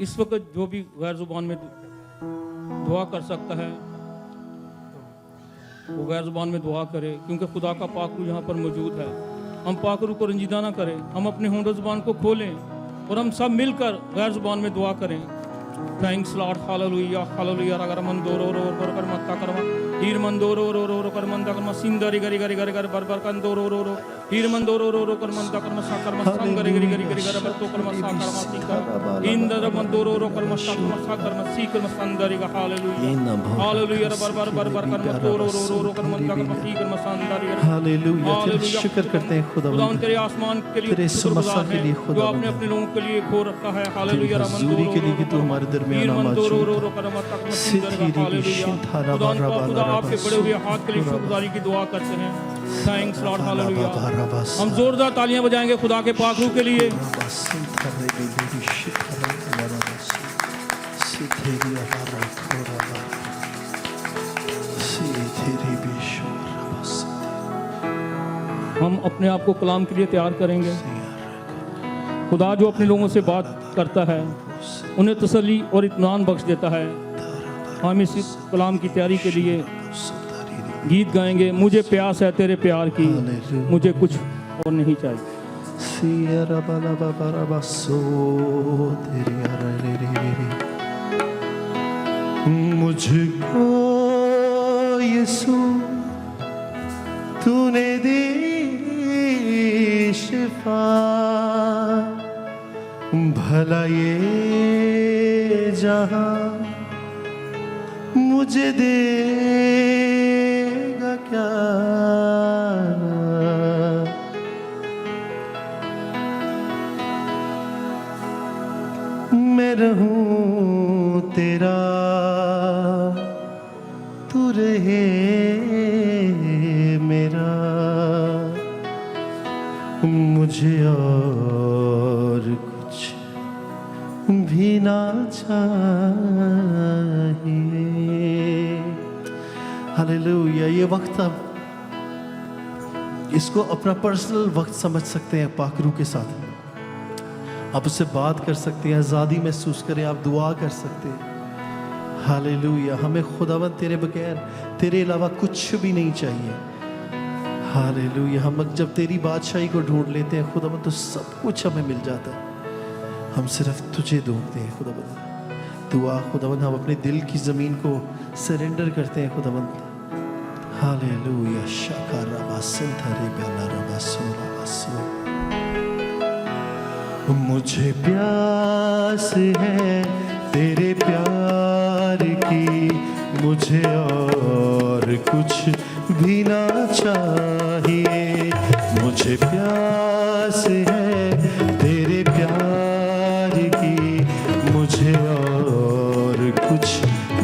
इस वक्त जो भी गैर जुबान में दुआ कर सकता है वो गैर जुबान में दुआ करे, क्योंकि खुदा का पाकरू यहाँ पर मौजूद है। हम पाकरू को रंजीदा ना करें, हम अपने होंडो जुबान को खोलें और हम सब मिलकर गैर जुबान में दुआ करें। Thanks Lord, hallelujah hallelujah. अगर मन दो रो रो रो कर मत करमा हीर मन दो रो रो रो रो कर मन कर सिंदरी गरी गरी गरी गरी बर बर कर दो रो रो रो हीर मन दो रो रो रो कर मन कर सा कर संग गरी गरी गरी गरी गर बर तो कर सा कर सी कर इंदर मन दो रो रो कर सा कर सी कर संदरी का हालेलुया हालेलुया बर बर बर बर कर दो रो रो रो कर मन कर सी कर संदरी हालेलुया। तेरा शुक्र करते हैं खुदावंद, तेरे आसमान के लिए तेरे समस्या के लिए जो खुदावंद, आपने अपने लोगों के लिए खो रखा है। हालेलुया तेरी हजूरी के लिए कि तू हमारे दरमियान मौजूद है। आपके बड़े हुए हाथ के लिए शुक्रगुजारी की दुआ करते हैं। Thanks Lord, hallelujah. हम जोरदार तालियां बजाएंगे खुदा के पाक रूह के लिए। हम अपने आप को कलाम के लिए तैयार करेंगे। खुदा जो अपने लोगों से बात करता है उन्हें तसल्ली और इत्मीनान बख्श देता है। हम इस कलाम की तैयारी के लिए गीत गाएंगे। मुझे प्यास है तेरे प्यार की, मुझे कुछ और नहीं चाहिए। मुझको यीशु तूने दी शिफा, भला ये जहां मुझे देगा क्या, मैं रहूं तेरा तू रहे मेरा, मुझे और कुछ भी ना चाहिए। हालेलुया। ये वक्त अब इसको अपना पर्सनल वक्त समझ सकते हैं। पाक रूह के साथ आप उससे बात कर सकते हैं, आज़ादी महसूस करें, आप दुआ कर सकते हैं। हालेलुया। हमें खुदावंद तेरे बगैर, तेरे अलावा कुछ भी नहीं चाहिए। हालेलुया। हम जब तेरी बादशाही को ढूंढ लेते हैं खुदावंद तो सब कुछ हमें मिल जाता है। हम सिर्फ तुझे ढूंढते हैं खुदावंद। दुआ खुदावंद, हम अपने दिल की ज़मीन को सरेंडर करते हैं खुदावंद। हालेलुया। शकारा सिंथारे प्याला रबासोरा बसो। मुझे प्यास है तेरे प्यार की, मुझे और कुछ भी ना चाहिए। मुझे प्यास है तेरे प्यार की, मुझे और कुछ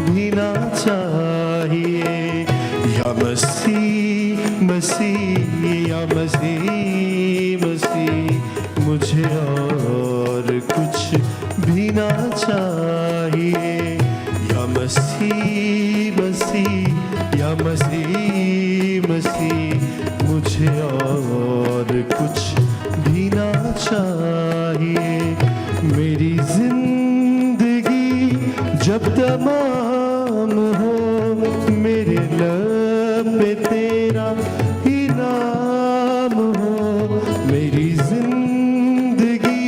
भी ना चाहिए। या मसीह मसीह या मसीह मसीह, मुझे और कुछ भी ना चाहिए। या मसीह मसीह या मसीह मसीह, मुझे और कुछ भी ना चाहिए। मेरी जिंदगी जब तमाम हो, मेरे लब पे तेरा ही नाम हो। मेरी जिंदगी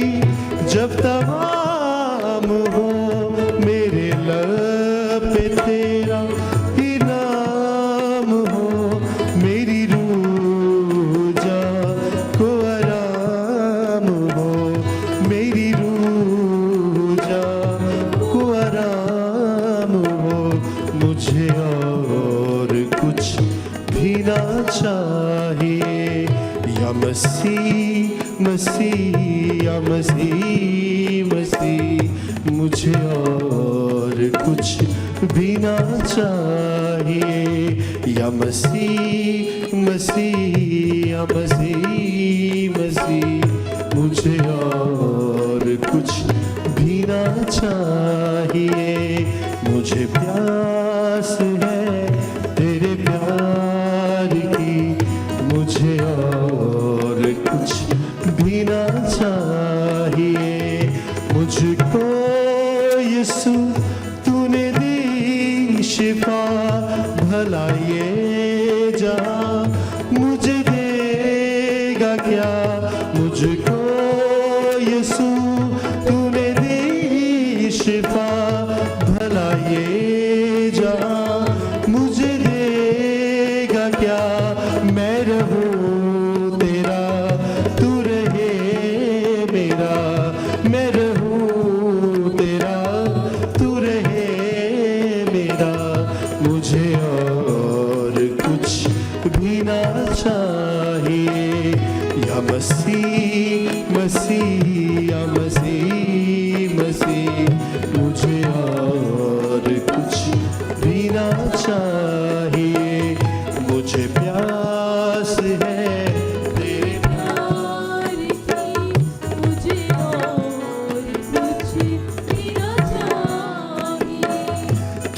जब तमाम हो, मेरे लब पे तेरा ही नाम हो। मेरी रूह जा को आराम हो, मेरी रूह जा को आराम हो। मुझे और कुछ भी ना चाहिए। या मसीह मसीह या मसीह मसीह, मुझे और कुछ भी ना चाहिए। या मसीह मसीह या मसीह मसीह, मुझे और कुछ भी ना चाहिए। मुझे प्यास है तेरे प्यार की, मुझे और कुछ भी ना चाहिए। मुझको यीशु तूने दी शिफा, भला ये जहां मुझे देगा क्या। मुझको यीशु तूने दी शिफा, भला ये जहां मुझे देगा क्या। मैं रहूं तेरा तू रहे मेरा, मैं रहूं तेरा तू रहे मेरा। मुझे और कुछ भी ना चाहिए। या मसीह मसीह या मसीह मसीह, मुझे और कुछ भी ना चाहिए। मुझे प्यास है तेरे प्यार की, मुझे और कुछ भी ना चाहिए।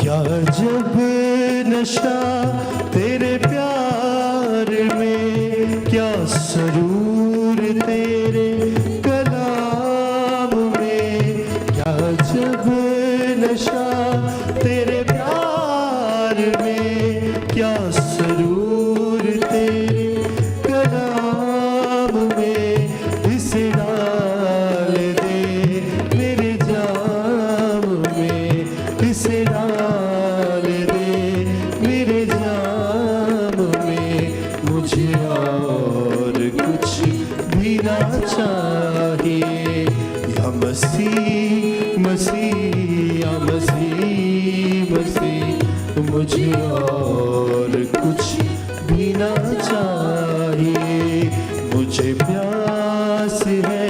क्या जब नशा तेरे प्यार में, क्या सरूर तेरे कलाम में। क्या जब नशा तेरे प्यार में, क्या सरूर तेरे कलाम में। इसे डाल दे मेरे जाम में, इसे डाल दे मेरे जाम में। मुझे और कुछ भी ना चाहिए। या मसीह मसीह या मसीह मसीह, मुझे और कुछ भी ना चाहिए। मुझे प्यास है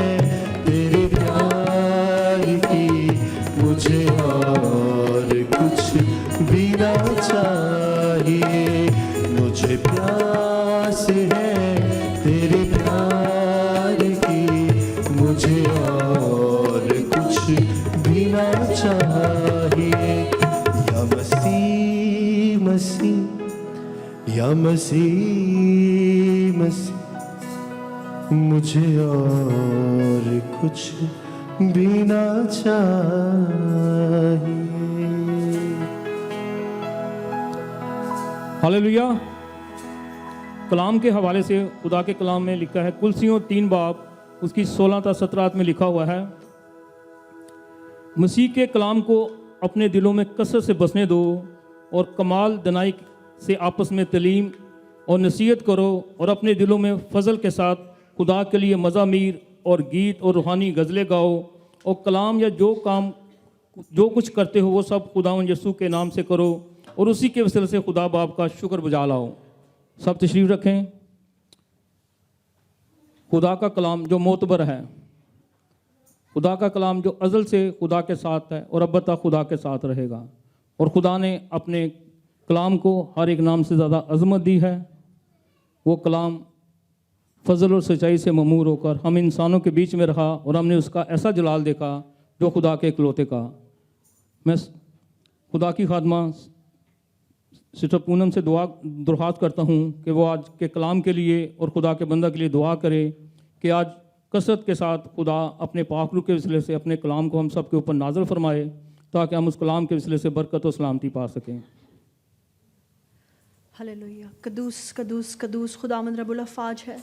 तेरे प्यार की, मुझे और कुछ भी ना चाहिए। मुझे प्यास है तेरे प्यार की, मुझे और कुछ भी ना चाहिए। या मसीह मसीह या मसीह मसीह, मुझे और कुछ भी ना चाहिए। हालेलुया। कलाम के हवाले से खुदा के कलाम में लिखा है, कुलसियों 3 बाब उसकी 16 ta 17 में लिखा हुआ है, मसीह के कलाम को अपने दिलों में कसरत से बसने दो और कमाल दनाई से आपस में तलीम और नसीहत करो और अपने दिलों में फजल के साथ खुदा के लिए मज़ामीर और गीत और रूहानी गज़लें गाओ और कलाम या जो कुछ करते हो वो सब खुदावंद यीशु के नाम से करो और उसी के वसीले से खुदा बाप का शुक्र बजा लाओ। सब तशरीफ रखें। खुदा का कलाम जो मोतबर है, खुदा का कलाम जो अज़ल से खुदा के साथ है और अब तक खुदा के साथ रहेगा। और खुदा ने अपने कलाम को हर एक नाम से ज़्यादा अज़मत दी है। वो कलाम फजल और सच्चाई से ममूर होकर हम इंसानों के बीच में रहा और हमने उसका ऐसा जलाल देखा जो खुदा के इकलौते का। मैं खुदा की खादमा सिस्टर पूनम से दरख्वास्त करता हूँ कि वो आज के कलाम के लिए और खुदा के बंदा के लिए दुआ करे कि आज कसरत के साथ खुदा अपने पाक रूह के वसीले से अपने कलाम को हम सब के ऊपर नाज़िल फरमाए ताकि हम उस कलाम के वसीले से बरकत और सलामती पा सकें। हालेलुया। कदूस कदूस कदूस खुदावंद रब्बुल अफ़ाज है।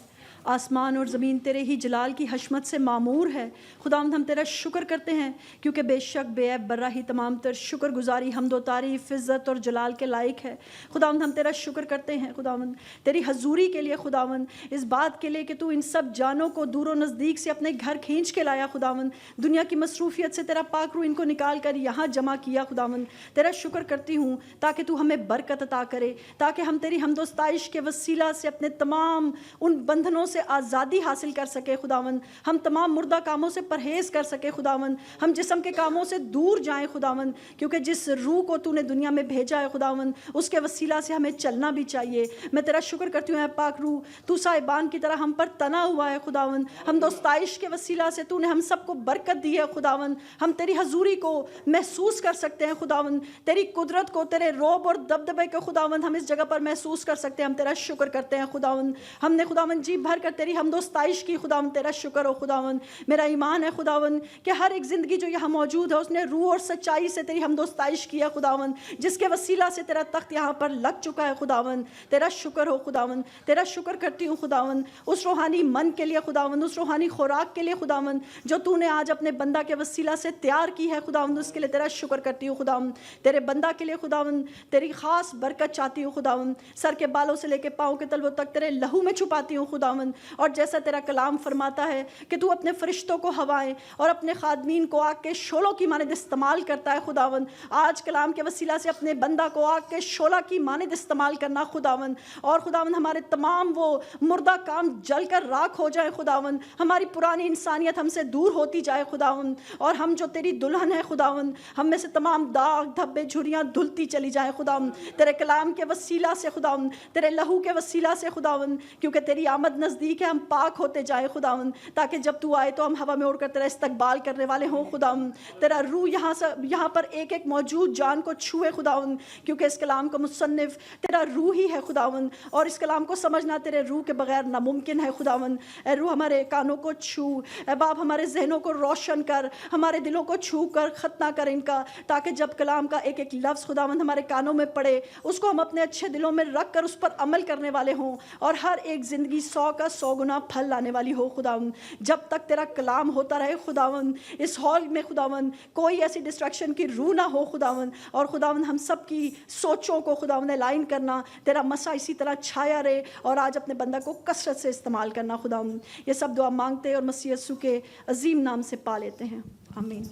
आसमान और ज़मीन तेरे ही जलाल की हशमत से मामूर है। खुदावंद हम तेरा शुक्र करते हैं क्योंकि बेशक बेऐब बर्रा ही तमाम तर शुक्रगुजारी हमदो तारीफ़ इज़्ज़त और जलाल के लायक है। खुदावंद हम तेरा शुक्र करते हैं खुदावंद तेरी हजूरी के लिए, खुदावंद इस बात के लिए कि तू इन सब जानों को दूर और नज़दीक से अपने घर खींच के लाया। खुदावंद दुनिया की मसरूफियत से तेरा पाक रूह इनको निकाल कर यहाँ जमा किया। खुदावंद तेरा शुक्र करती हूँ ताकि तू हमें बरकत अता करे, ताकि हम तेरी हमदोस्ताइश के वसीला से अपने तमाम उन बंधनों से आज़ादी हासिल कर सके। खुदावंद हम तमाम मुर्दा कामों से परहेज़ कर सके। खुदावंद हम जिस्म के कामों से दूर जाएं खुदावंद, क्योंकि जिस रूह को तूने दुनिया में भेजा है खुदावंद उसके वसीला से हमें चलना भी चाहिए। मैं तेरा शुक्र करती हूँ पाक रूह, तू साहिबान की तरह हम पर तना हुआ है खुदावंद। हम दोस्ताइश के वसीला से तूने हम सबको बरकत दी है खुदावंद। हम तेरी हजूरी को महसूस कर सकते हैं खुदावंद, तेरी कुदरत को, तेरे रोब और दबदबे को खुदावंद हम इस जगह पर महसूस कर सकते हैं। हम तेरा शुक्र करते हैं खुदावंद। हमने खुदावंद जी भर कर तेरी हमदोस्ताइश की खुदावंद, तेरा शुक्र हो खुदावंद। मेरा ईमान है खुदावंद कि हर एक ज़िंदगी जो यहाँ मौजूद है उसने रूह और सच्चाई से तेरी हमदोस्ताइश किया खुदावंद, जिसके वसीला से तेरा तख्त यहाँ पर लग चुका है खुदावंद। तेरा शुक्र हो खुदावंद। तेरा शुक्र करती हूँ खुदावंद उस रूहानी मन के लिए खुदावंद, उस रूहानी खुराक के लिए खुदावंद जो तूने आज अपने बंदा के वसीला से तैयार की है खुदावंद, उसके लिए तेरा शुक्र करती हूँ खुदावंद। तेरे बंदा के लिए खुदावंद तेरी खास बरकत चाहती हूँ खुदावंद, सर के बालों से लेके पाँव के तलवों तक तेरे लहू में छुपाती हूँ खुदावंद। और जैसा तेरा कलाम फरमाता है कि तू अपने फरिश्तों को हवाएं और अपने खादमीन को आग के शोलों की मानद इस्तेमाल करता है खुदावंद, आज कलाम के वसीला से अपने बंदा को आग के शोला की मानद इस्तेमाल करना खुदावंद। और खुदावंद हमारे तमाम वो मुर्दा काम जलकर राख हो जाए खुदावंद, हमारी पुरानी इंसानियत हमसे दूर होती जाए खुदावंद, और हम जो तेरी दुल्हन है खुदावंद हम में से तमाम दाग धब्बे झुर्रियाँ धुलती चली जाए खुदावंद, तेरे कलाम के वसीला से खुदावंद, तेरे लहू के वसीला से खुदावंद, क्योंकि तेरी आमद नज़दीक है। हम पाक होते जाए खुदावंद, ताकि जब तू आए तो हम हवा में उड़कर तेरा इस्तकबाल करने वाले हों खुदावंद। तेरा रूह यहाँ पर एक एक मौजूद जान को छुए खुदावंद, क्योंकि इस कलाम का मुसन्निफ तेरा रूह ही है खुदावंद, और इस कलाम को समझना तेरे रूह के बगैर नामुमकिन है खुदावंद। ए रूह हमारे कानों को छू, ए बाप हमारे जहनों को रोशन कर, हमारे दिलों को छू कर खतना कर इनका, ताकि जब कलाम का एक एक लफ्ज़ खुदावंद हमारे कानों में पड़े उसको हम अपने अच्छे दिलों में रख कर उस पर अमल करने वाले हों, और हर एक ज़िंदगी 100 का 100 गुना फल लाने वाली हो खुदावंद। जब तक तेरा कलाम होता रहे खुदावंद इस हॉल में खुदावंद कोई ऐसी डिस्ट्रैक्शन की रूह ना हो खुदावंद, और खुदावंद हम सब की सोचों को खुदावंद अलाइन करना, तेरा मसा इसी तरह छाया रहे, और आज अपने बंदा को कसरत से इस्तेमाल करना खुदावंद। ये सब दुआ मांगते हैं और मसीह यीशु के अजीम नाम से पा लेते हैं, आमीन।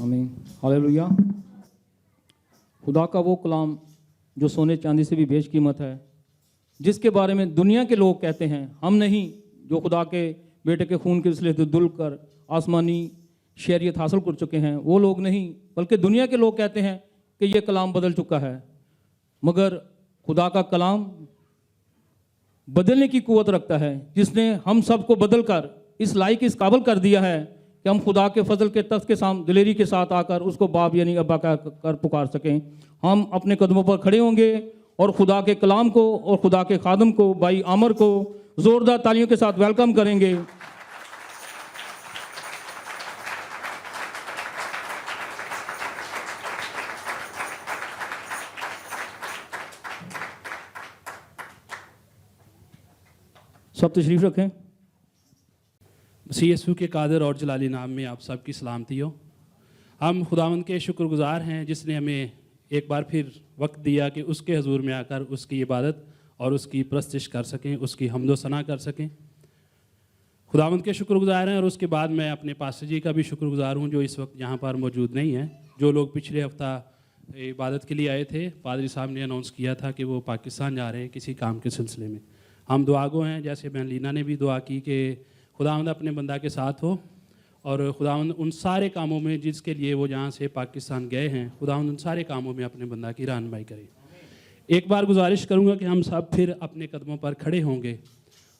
आमीन, हालेलुया। खुदा का वो कलाम जो सोने चांदी से भी बेशकीमत है, जिसके बारे में दुनिया के लोग कहते हैं, हम नहीं, जो खुदा के बेटे के खून के वसीले से दुल कर आसमानी शहरियत हासिल कर चुके हैं, वो लोग नहीं, बल्कि दुनिया के लोग कहते हैं कि ये कलाम बदल चुका है। मगर खुदा का कलाम बदलने की कुव्वत रखता है, जिसने हम सब को बदल कर इस लायक इस काबिल कर दिया है कि हम खुदा के फजल के तख्त के सामने दिलेरी के साथ आकर उसको बाप यानी अब्बा कर पुकार सकें। हम अपने कदमों पर खड़े होंगे और खुदा के कलाम को और खुदा के खादम को, भाई आमर को ज़ोरदार तालियों के साथ वेलकम करेंगे। सब तशरीफ़ रखें। मसीह यीशु के कादर और जलाली नाम में आप सबकी सलामती हो। हम खुदावंद के शुक्रगुजार हैं जिसने हमें एक बार फिर वक्त दिया कि उसके हजूर में आकर उसकी इबादत और उसकी परस्तिश कर सकें, उसकी हम्दो सना कर सकें। खुदावंद के शुक्रगुजार हैं, और उसके बाद मैं अपने पास्टर जी का भी शुक्रगुजार हूँ जो इस वक्त यहाँ पर मौजूद नहीं है। जो लोग पिछले हफ्ता इबादत के लिए आए थे, पादरी साहब ने अनाउंस किया था कि वो पाकिस्तान जा रहे हैं किसी काम के सिलसिले में। हम दुआगो हैं, जैसे बहन लीना ने भी दुआ की कि खुदावंद अपने बंदा के साथ हो, और खुदावंद उन सारे कामों में जिसके लिए वो जहाँ से पाकिस्तान गए हैं, खुदावंद उन सारे कामों में अपने बंदा की रहनुमाई करे। एक बार गुजारिश करूँगा कि हम सब फिर अपने कदमों पर खड़े होंगे,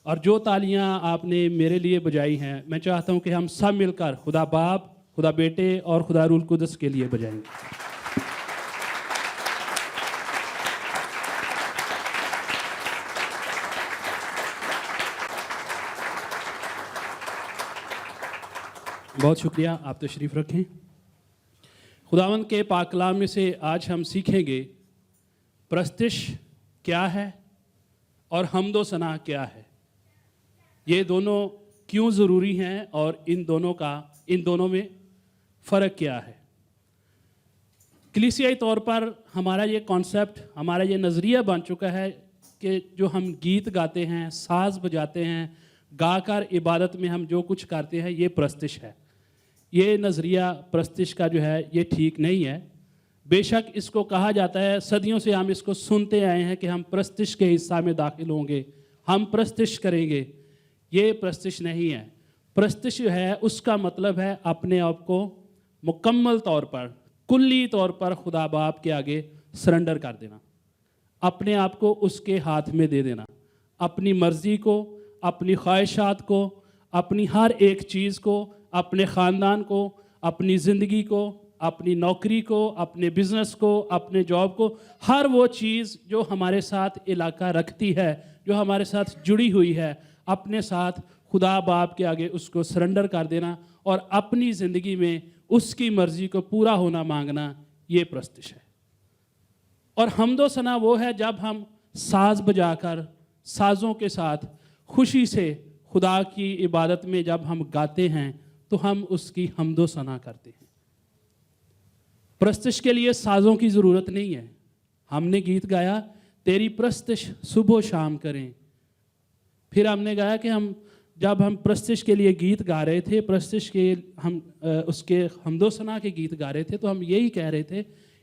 और जो तालियाँ आपने मेरे लिए बजाई हैं, मैं चाहता हूँ कि हम सब मिलकर खुदा बाप, खुदा बेटे और खुदा रूल कुदस के लिए बजाएंगे। बहुत शुक्रिया, आप तशरीफ़ रखें। खुदावंद के पाक कलाम में से आज हम सीखेंगे परस्तिश क्या है और हम्दो सना क्या है। ये दोनों क्यों ज़रूरी हैं और इन दोनों में फ़र्क क्या है। कलीसियाई तौर पर हमारा ये कॉन्सेप्ट, हमारा ये नज़रिया बन चुका है कि जो हम गीत गाते हैं, साज बजाते हैं, गाकर इबादत में हम जो कुछ करते हैं, ये प्रस्तिश है। ये नज़रिया प्रस्तिश का जो है ये ठीक नहीं है। बेशक इसको कहा जाता है, सदियों से हम इसको सुनते आए हैं कि हम प्रस्तिश के हिस्सा में दाखिल होंगे, हम प्रस्तिश करेंगे। ये प्रस्तिश नहीं है। प्रस्तिश जो है उसका मतलब है अपने आप को मुकम्मल तौर पर, कुल्ली तौर पर खुदा बाप के आगे सरेंडर कर देना, अपने आप को उसके हाथ में दे देना, अपनी मर्ज़ी को, अपनी ख्वाहिशात को, अपनी हर एक चीज़ को, अपने ख़ानदान को, अपनी ज़िंदगी को, अपनी नौकरी को, अपने बिज़नेस को, अपने जॉब को, हर वो चीज़ जो हमारे साथ इलाका रखती है, जो हमारे साथ जुड़ी हुई है, अपने साथ खुदा बाप के आगे उसको सरेंडर कर देना और अपनी ज़िंदगी में उसकी मर्ज़ी को पूरा होना मांगना, ये प्रस्तिश है। और हम्दो सना वो है जब हम साज बजाकर, साज़ों के साथ खुशी से खुदा की इबादत में जब हम गाते हैं तो हम उसकी हम्दो सना करते हैं। प्रस्तिश के लिए साज़ों की ज़रूरत नहीं है। हमने गीत गाया, तेरी प्रस्तिश सुबह शाम करें। फिर हमने गाया कि जब हम प्रस्तिश के लिए गीत गा रहे थे, प्रस्तिश के उसके हम्दो सना के गीत गा रहे थे, तो हम यही कह रहे थे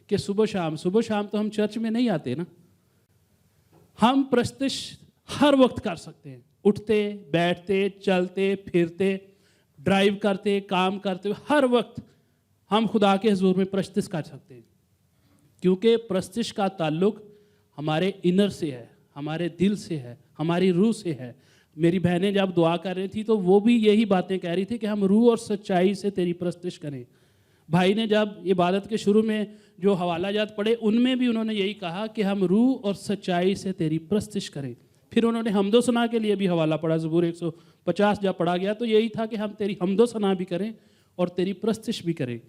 कि सुबह शाम तो हम चर्च में नहीं आते ना। हम प्रस्तिश हर वक्त कर सकते हैं, उठते बैठते, चलते फिरते, ड्राइव करते, काम करते, हर वक्त हम खुदा के हुजूर में प्रस्तिश कर सकते हैं, क्योंकि प्रस्तिश का ताल्लुक हमारे इनर से है, हमारे दिल से है, हमारी रूह से है। मेरी बहनें जब दुआ कर रही थी तो वो भी यही बातें कह रही थी कि हम रूह और सच्चाई से तेरी प्रस्तिश करें। भाई ने जब इबादत के शुरू में जो हवाला जात पढ़े, उनमें भी उन्होंने यही कहा कि हम रूह और सच्चाई से तेरी प्रस्तिश करें। फिर उन्होंने हम्दो सना के लिए भी हवाला पढ़ा, ज़बूर 150 जब पढ़ा गया तो यही था कि हम तेरी हम्दो सना भी करें और तेरी प्रस्तिश भी करें।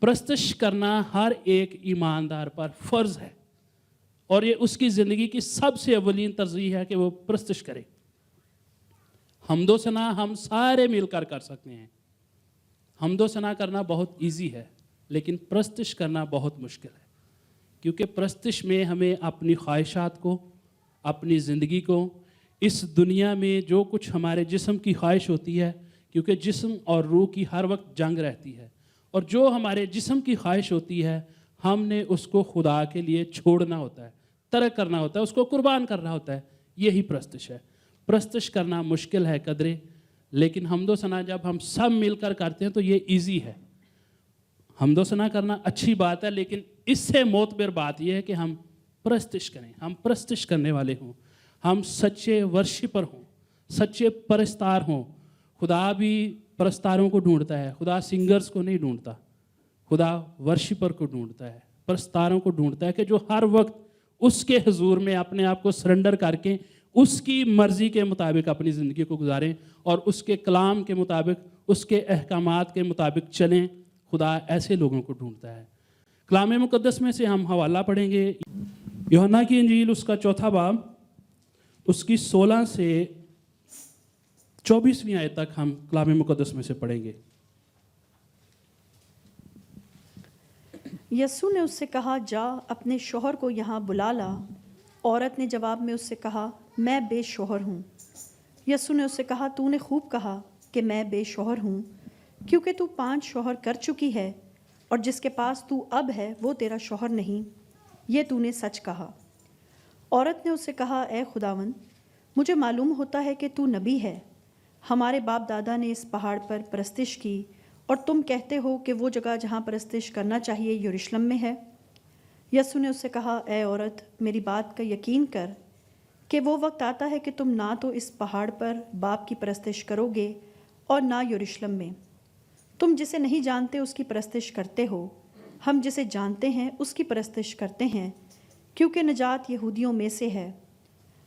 प्रस्तिश करना हर एक ईमानदार पर फ़र्ज़ है और ये उसकी ज़िंदगी की सबसे अव्वलीन तरजीह है कि वो प्रस्तिश करे। हम्दो सना हम सारे मिलकर कर सकते हैं। हम्दो सना करना बहुत इजी है, लेकिन प्रस्तिश करना बहुत मुश्किल है, क्योंकि प्रस्तिश में हमें अपनी ख्वाहिशात को, अपनी ज़िंदगी को, इस दुनिया में जो कुछ हमारे जिस्म की ख्वाहिश होती है, क्योंकि जिस्म और रूह की हर वक्त जंग रहती है, और जो हमारे जिस्म की ख्वाहिश होती है हमने उसको खुदा के लिए छोड़ना होता है, तर्क करना होता है, उसको कुर्बान करना होता है। यही प्रस्तिश है। प्रस्तिश करना मुश्किल है कदरे, लेकिन हम्दो सना जब हम सब मिलकर करते हैं तो ये इजी है। हम्दो सना करना अच्छी बात है, लेकिन इससे मोतबर बात यह है कि हम प्रस्तिश करें, हम प्रस्तिश करने वाले हों, हम सच्चे वर्शिपर हों, सच्चे परस्तार हों। खुदा भी परस्तारों को ढूंढता है, खुदा सिंगर्स को नहीं ढूंढता, खुदा वर्शिपर को ढूंढता है, परस्तारों को ढूंढता है कि जो हर वक्त उसके हुजूर में अपने आप को सरेंडर करके उसकी मर्ज़ी के मुताबिक अपनी ज़िंदगी को गुजारें और उसके कलाम के मुताबिक, उसके अहकामात के मुताबिक चलें। खुदा ऐसे लोगों को ढूंढता है। कलाम मुक़द्दस में से हम हवाला पढ़ेंगे, यूहन्ना की इंजील उसका 4 बाब, उसकी 16 से 24वीं आयत तक हम कलाम मुक़द्दस में से पढ़ेंगे। यस्सु ने उससे कहा, जा अपने शौहर को यहाँ बुला ला। औरत ने जवाब में उससे कहा, मैं बेशौहर हूँ। यस्सु ने उससे कहा, तूने खूब कहा कि मैं बेशौहर हूँ, क्योंकि तू 5 शौहर कर चुकी है और जिसके पास तू अब है वो तेरा शौहर नहीं। ये तूने सच कहा। औरत ने उससे कहा, ए खुदावन, मुझे मालूम होता है कि तू नबी है। हमारे बाप दादा ने इस पहाड़ पर परस्तिश की और तुम कहते हो कि वो जगह जहाँ परस्तिश करना चाहिए यरूशलेम में है। यस्सु ने उससे कहा, ए औरत, मेरी बात का यकीन कर कि वो वक्त आता है कि तुम ना तो इस पहाड़ पर बाप की परस्तिश करोगे और ना यरूशलेम में। तुम जिसे नहीं जानते उसकी परस्तिश करते हो, हम जिसे जानते हैं उसकी परस्तिश करते हैं, क्योंकि निजात यहूदियों में से है।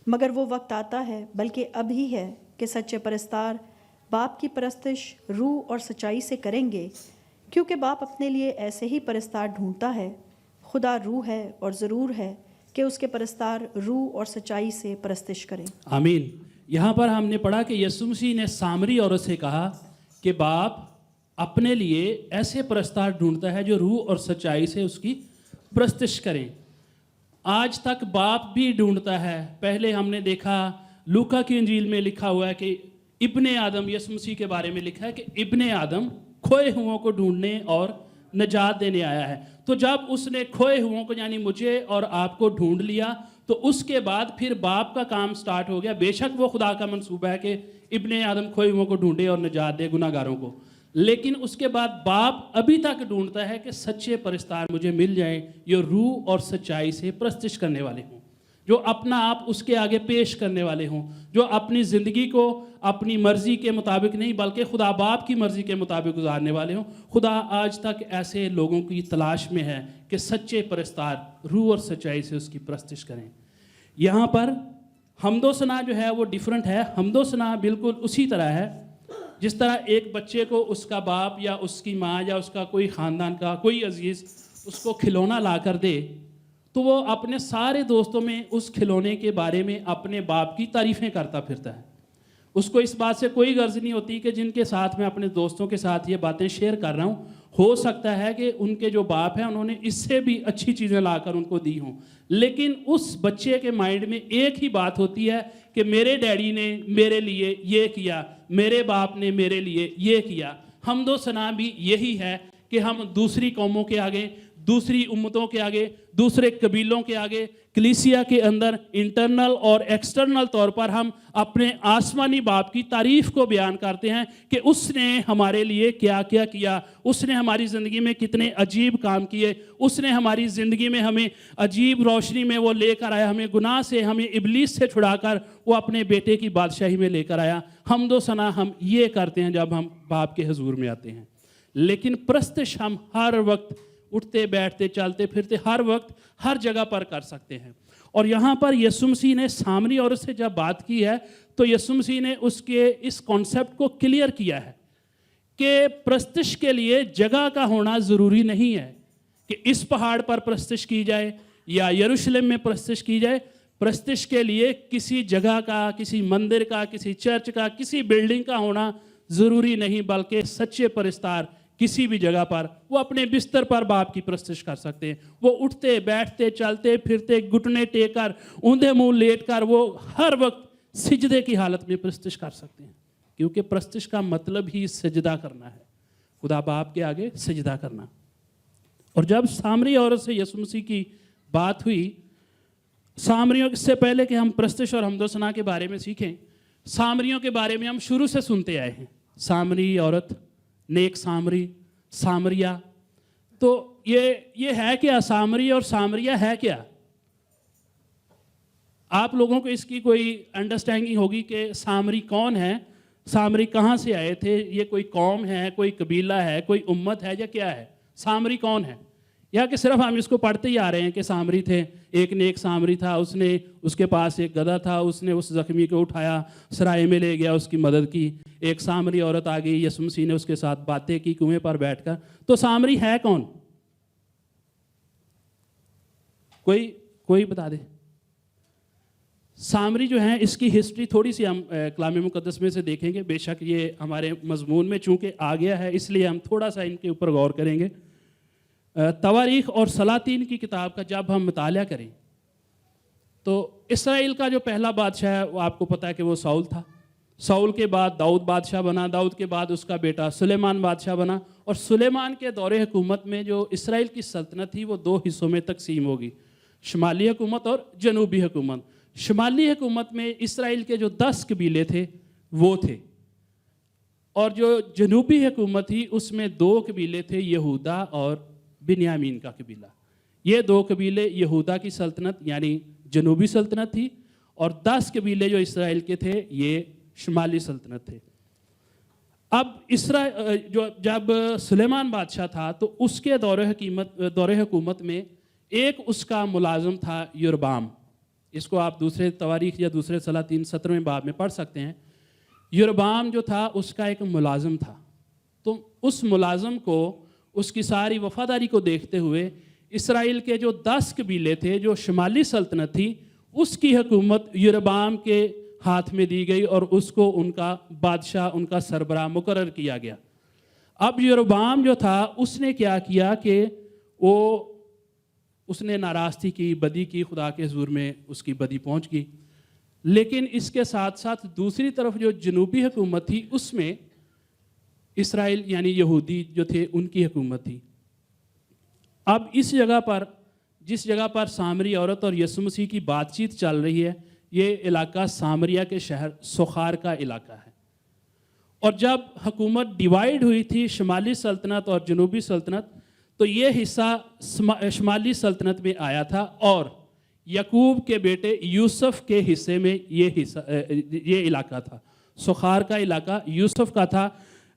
मगर वो वक्त आता है, बल्कि अब ही है, कि सच्चे परस्तार बाप की परस्तिश रूह और सच्चाई से करेंगे, क्योंकि बाप अपने लिए ऐसे ही परस्तार ढूंढता है। खुदा रूह है और ज़रूर है कि उसके परस्तार रूह और सच्चाई से परस्तिश करें। आमीन। यहाँ पर हमने पढ़ा कि यीशु मसीह ने सामरी औरत से कहा कि बाप अपने लिए ऐसे प्रस्ताव ढूंढता है जो रूह और सच्चाई से उसकी प्रस्तिश करें। आज तक बाप भी ढूंढता है। पहले हमने देखा लूका की इंजील में लिखा हुआ है कि इब्ने आदम, यीशु मसीह के बारे में लिखा है कि इब्ने आदम खोए हुओं को ढूंढने और निजात देने आया है। तो जब उसने खोए हुओं को यानी मुझे और आपको ढूंढ लिया तो उसके बाद फिर बाप का काम स्टार्ट हो गया। बेशक वो खुदा का मंसूबा है कि इब्ने आदम खोए हुओं को ढूंढे और निजात दे गुनाहगारों को, लेकिन उसके बाद बाप अभी तक ढूंढता है कि सच्चे परस्तार मुझे मिल जाएं जो रूह और सच्चाई से प्रस्तिश करने वाले हों, जो अपना आप उसके आगे पेश करने वाले हों, जो अपनी ज़िंदगी को अपनी मर्ज़ी के मुताबिक नहीं बल्कि खुदा बाप की मर्ज़ी के मुताबिक गुजारने वाले हों। खुदा आज तक ऐसे लोगों की तलाश में है कि सच्चे परस्तार रूह और सच्चाई से उसकी प्रस्तिश करें। यहाँ पर हमदोसना जो है वो डिफरेंट है। हमदोसना बिल्कुल उसी तरह है जिस तरह एक बच्चे को उसका बाप या उसकी माँ या उसका कोई ख़ानदान का कोई अजीज़ उसको खिलौना ला कर दे तो वो अपने सारे दोस्तों में उस खिलौने के बारे में अपने बाप की तारीफ़ें करता फिरता है। उसको इस बात से कोई गर्ज नहीं होती कि जिनके साथ मैं अपने दोस्तों के साथ ये बातें शेयर कर रहा हूँ, हो सकता है कि उनके जो बाप हैं उन्होंने इससे भी अच्छी चीज़ें लाकर उनको दी हों, लेकिन उस बच्चे के माइंड में एक ही बात होती है कि मेरे डैडी ने मेरे लिए ये किया, मेरे बाप ने मेरे लिए ये किया। हमदोसना भी यही है कि हम दूसरी कौमों के आगे, दूसरी उम्मतों के आगे, दूसरे कबीलों के आगे, कलीसिया के अंदर इंटरनल और एक्सटर्नल तौर पर हम अपने आसमानी बाप की तारीफ़ को बयान करते हैं कि उसने हमारे लिए क्या क्या किया, उसने हमारी ज़िंदगी में कितने अजीब काम किए, उसने हमारी ज़िंदगी में हमें अजीब रोशनी में वो लेकर आया, हमें गुनाह से, हमें इबलीस से छुड़ाकर वो अपने बेटे की बादशाही में लेकर आया। हमदोसना हम ये करते हैं जब हम बाप के हुजूर में आते हैं, लेकिन प्रस्तिश हम हर वक्त उठते बैठते चलते फिरते हर वक्त हर जगह पर कर सकते हैं। और यहाँ पर यीशु मसीह ने सामरी औरत से जब बात की है तो यीशु मसीह ने उसके इस कॉन्सेप्ट को क्लियर किया है कि प्रस्तिश के लिए जगह का होना ज़रूरी नहीं है कि इस पहाड़ पर प्रस्तिश की जाए या यरूशलेम में प्रस्तिश की जाए। प्रस्तिश के लिए किसी जगह का, किसी मंदिर का, किसी चर्च का, किसी बिल्डिंग का होना ज़रूरी नहीं, बल्कि सच्चे परस्तार किसी भी जगह पर वो अपने बिस्तर पर बाप की प्रस्तिश कर सकते हैं। वो उठते बैठते चलते फिरते घुटने टेक कर ऊंधे मुंह लेट कर वो हर वक्त सिजदे की हालत में प्रस्तिश कर सकते हैं, क्योंकि प्रस्तिश का मतलब ही सजदा करना है, खुदा बाप के आगे सजदा करना। और जब सामरी औरत से यीशु मसीह की बात हुई, सामरियों से पहले कि हम प्रस्तिश और हमदोसना के बारे में सीखें, सामरियों के बारे में हम शुरू से सुनते आए हैं। सामरी औरत, नेक सामरी, सामरिया, तो ये है क्या? सामरी और सामरिया है क्या? आप लोगों को इसकी कोई अंडरस्टैंडिंग होगी कि सामरी कौन है, सामरी कहाँ से आए थे, ये कोई कौम है, कोई कबीला है, कोई उम्मत है या क्या है? सामरी कौन है? या कि सिर्फ हम इसको पढ़ते ही आ रहे हैं कि सामरी थे, एक नेक सामरी था, उसने, उसके पास एक गधा था, उसने उस जख्मी को उठाया, सराय में ले गया, उसकी मदद की। एक सामरी औरत आ गई, यीशु मसीह ने उसके साथ बातें की कुएं पर बैठकर। तो सामरी है कौन? कोई बता दे। सामरी जो है, इसकी हिस्ट्री थोड़ी सी हम कलाम मुकद्दस में से देखेंगे। बेशक ये हमारे मजमून में चूंकि आ गया है, इसलिए हम थोड़ा सा इनके ऊपर गौर करेंगे। तवारीख और सलातीन की किताब का जब हम मुताला करें तो इसराइल का जो पहला बादशाह है वो आपको पता है कि वो साउल था। साउल के बाद दाऊद बादशाह बना, दाऊद के बाद उसका बेटा सुलेमान बादशाह बना, और सुलेमान के दौरे हुकूमत में जो इसराइल की सल्तनत थी वो दो हिस्सों में तकसीम होगी, शुमाली हुकूमत और जनूबी हुकूमत। शुमाली हुकूमत में इसराइल के जो 10 कबीले थे वो थे, और जो जनूबी हुकूमत थी उसमें 2 कबीले थे, यहूदा और बिन्यामीन का कबीला। ये 2 कबीले यहूदा की सल्तनत यानी जनूबी सल्तनत थी, और 10 कबीले जो इसराइल के थे ये शुमाली सल्तनत थे। अब जब सुलेमान बादशाह था तो उसके दौरे हुकूमत में एक उसका मुलाजम था योरबाम। इसको आप दूसरे तवारीख या दूसरे सलातीन 17वें बाब में पढ़ सकते हैं। योरबाम जो था उसका एक मुलाजम था, तो उस मुलाजम को उसकी सारी वफादारी को देखते हुए इसराइल के जो 10 कबीले थे, जो शुमाली सल्तनत थी, उसकी हुकूमत योरबाम के हाथ में दी गई और उसको उनका बादशाह, उनका सरबराह मुकर्रर किया गया। अब यरोबाम जो था उसने क्या किया कि उसने नाराज़गी की, बदी की, खुदा के हुजूर में उसकी बदी पहुंच गई। लेकिन इसके साथ साथ दूसरी तरफ जो जनूबी हुकूमत थी उसमें इसराइल यानी यहूदी जो थे उनकी हुकूमत थी। अब इस जगह पर, जिस जगह पर सामरी औरत और यीशु मसीह की बातचीत चल रही है, ये इलाका सामरिया के शहर सुखार का इलाका है। और जब हुकूमत डिवाइड हुई थी शुमाली सल्तनत और जनूबी सल्तनत, तो ये हिस्सा शुमाली सल्तनत में आया था और याकूब के बेटे यूसुफ के हिस्से में ये इलाका था। सुखार का इलाका यूसुफ का था।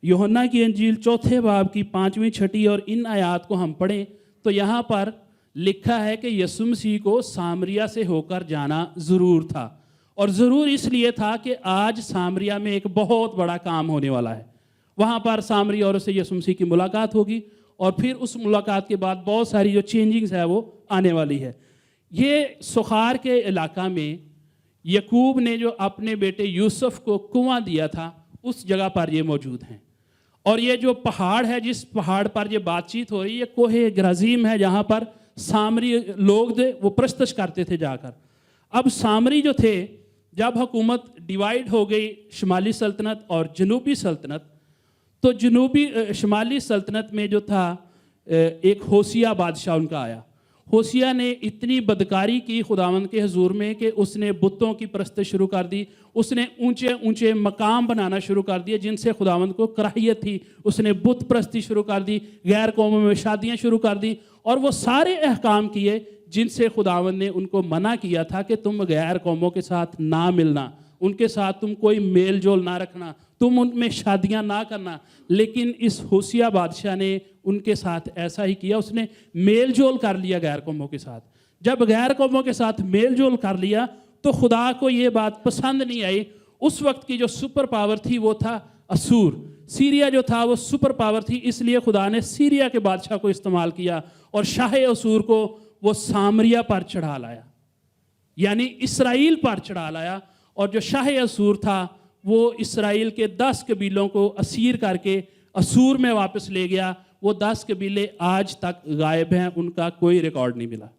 यूहन्ना की अंजील 4 बाब की 5वीं 6 और इन आयात को हम पढ़ें तो यहाँ पर लिखा है कि यीशु मसीह को सामरिया से होकर जाना ज़रूर था, और ज़रूर इसलिए था कि आज सामरिया में एक बहुत बड़ा काम होने वाला है। वहाँ पर सामरी औरत से यीशु मसीह की मुलाकात होगी और फिर उस मुलाकात के बाद बहुत सारी जो चेंजिंग्स है वो आने वाली है। ये सुखार के इलाका में याकूब ने जो अपने बेटे यूसुफ को कुआं दिया था उस जगह पर ये मौजूद हैं। और ये जो पहाड़ है, जिस पहाड़ पर ये बातचीत हो रही है, ये कोहे गराजीम है, जहाँ पर सामरी लोग थे वो प्रस्तश करते थे जाकर। अब सामरी जो थे, जब हुकूमत डिवाइड हो गई शुमाली सल्तनत और जनूबी सल्तनत, तो शुमाली सल्तनत में जो था एक होशिया बादशाह उनका आया। होशिया ने इतनी बदकारी की खुदावंद के हुजूर में कि उसने बुतों की परस्ती शुरू कर दी। उसने ऊंचे ऊंचे मकाम बनाना शुरू कर दिए जिनसे खुदावंद को कराहियत थी। उसने बुत परस्ती शुरू कर दी, गैर कौमों में शादियां शुरू कर दी, और वो सारे अहकाम किए जिनसे खुदावंद ने उनको मना किया था कि तुम गैर कौमों के साथ ना मिलना, उनके साथ तुम कोई मेल जोल ना रखना, तुम उनमें शादियां ना करना। लेकिन इस होशिया बादशाह ने उनके साथ ऐसा ही किया। उसने मेल जोल कर लिया गैर कौमों के साथ। जब गैर कौमों के साथ मेल जोल कर लिया तो खुदा को ये बात पसंद नहीं आई। उस वक्त की जो सुपर पावर थी वो था असूर। सीरिया जो था वो सुपर पावर थी, इसलिए खुदा ने सीरिया के बादशाह को इस्तेमाल किया और शाह असूर को वो सामरिया पर चढ़ा लाया, यानी इसराइल पर चढ़ा लाया। और जो शाह असूर था वो इसराइल के 10 कबीलों को असीर करके असूर में वापस ले गया। वो 10 कबीले आज तक गायब हैं, उनका कोई रिकॉर्ड नहीं मिला।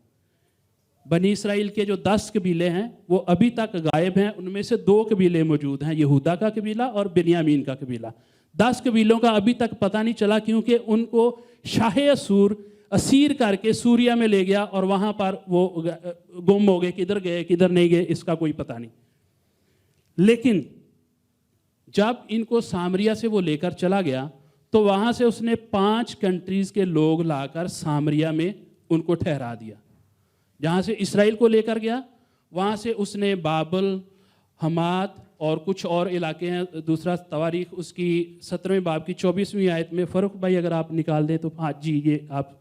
बनी इसराइल के जो 10 कबीले हैं वो अभी तक गायब हैं। उनमें से 2 कबीले मौजूद हैं, यहूदा का कबीला और बिन्यामीन का कबीला। 10 कबीलों का अभी तक पता नहीं चला, क्योंकि उनको शाह असूर असीर करके सूरिया में ले गया और वहाँ पर वो गुम हो गए। किधर गए किधर नहीं गए इसका कोई पता नहीं। लेकिन जब इनको सामरिया से वो लेकर चला गया तो वहाँ से उसने 5 कंट्रीज़ के लोग लाकर सामरिया में उनको ठहरा दिया। जहाँ से इसराइल को लेकर गया वहाँ से उसने बाबल, हमात और कुछ और इलाके हैं। दूसरा तवारीख उसकी 17वें बाब की 24वीं आयत में, फ़रूख भाई अगर आप निकाल दें तो, हाँ जी, ये आप